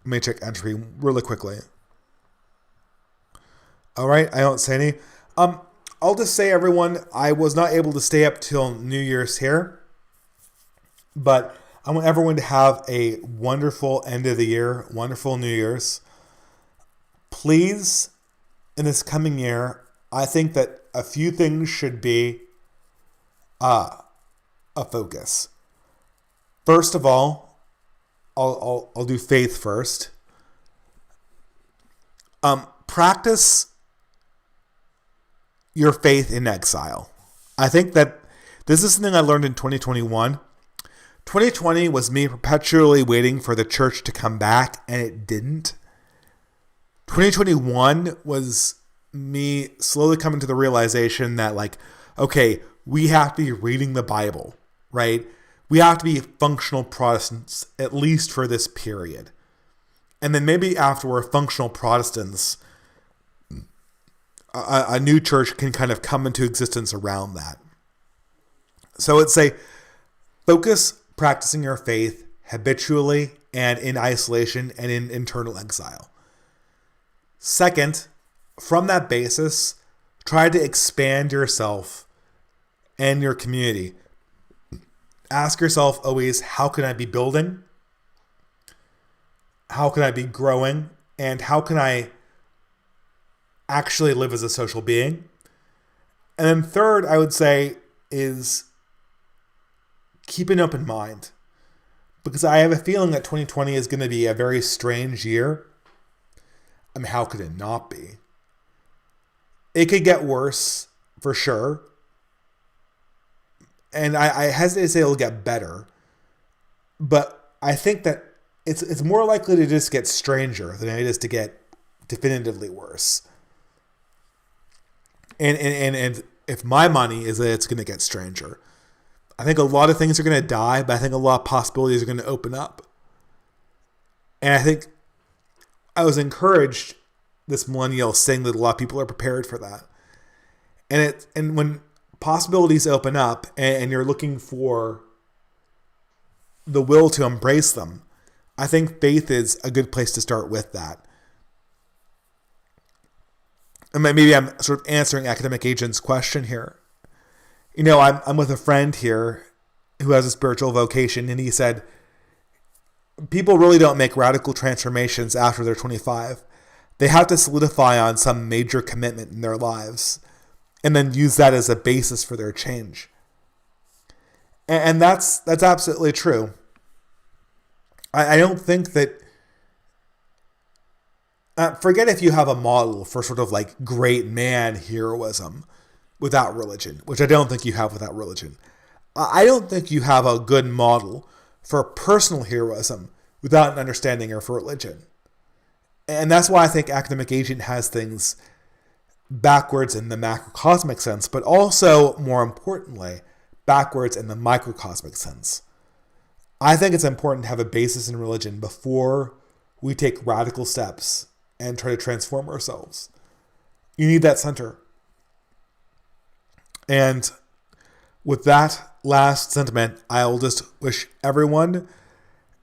me check entry really quickly. All right, I don't see any. I'll just say, everyone, I was not able to stay up till New Year's here, but I want everyone to have a wonderful end of the year, wonderful New Year's. Please, in this coming year, I think that a few things should be a focus. First of all, I'll do faith first. Practice your faith in exile. I think that this is something I learned in 2021. 2020 was me perpetually waiting for the church to come back, and it didn't. 2021 was me slowly coming to the realization that, like, okay, we have to be reading the Bible, right? We have to be functional Protestants, at least for this period. And then maybe after we're functional Protestants, a new church can kind of come into existence around that. So it's a focus practicing your faith habitually and in isolation and in internal exile. Second, from that basis, try to expand yourself and your community. Ask yourself always, how can I be building? How can I be growing? And how can I actually live as a social being? And then third, I would say, is keep an open mind. Because I have a feeling that 2020 is going to be a very strange year. I mean, how could it not be? It could get worse, for sure. And I hesitate to say it'll get better. But I think that it's more likely to just get stranger than it is to get definitively worse. And if my money is that it's going to get stranger, I think a lot of things are going to die, but I think a lot of possibilities are going to open up. And I think I was encouraged this millennial saying that a lot of people are prepared for that. And when possibilities open up and you're looking for the will to embrace them, I think faith is a good place to start with that. And maybe I'm sort of answering Academic Agent's question here. You know, I'm with a friend here who has a spiritual vocation, and he said, people really don't make radical transformations after they're 25. They have to solidify on some major commitment in their lives and then use that as a basis for their change. And that's absolutely true. I don't think that... forget if you have a model for sort of like great man heroism without religion, which I don't think you have without religion. I don't think you have a good model for personal heroism without an understanding of religion. And that's why I think Academic Agent has things backwards in the macrocosmic sense, but also, more importantly, backwards in the microcosmic sense. I think it's important to have a basis in religion before we take radical steps and try to transform ourselves. You need that center. And with that last sentiment, I'll just wish everyone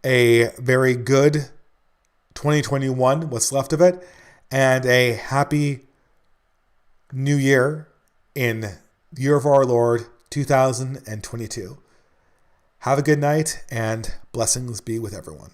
a very good 2021, what's left of it, and a happy new year in the year of our Lord, 2022. Have a good night, and blessings be with everyone.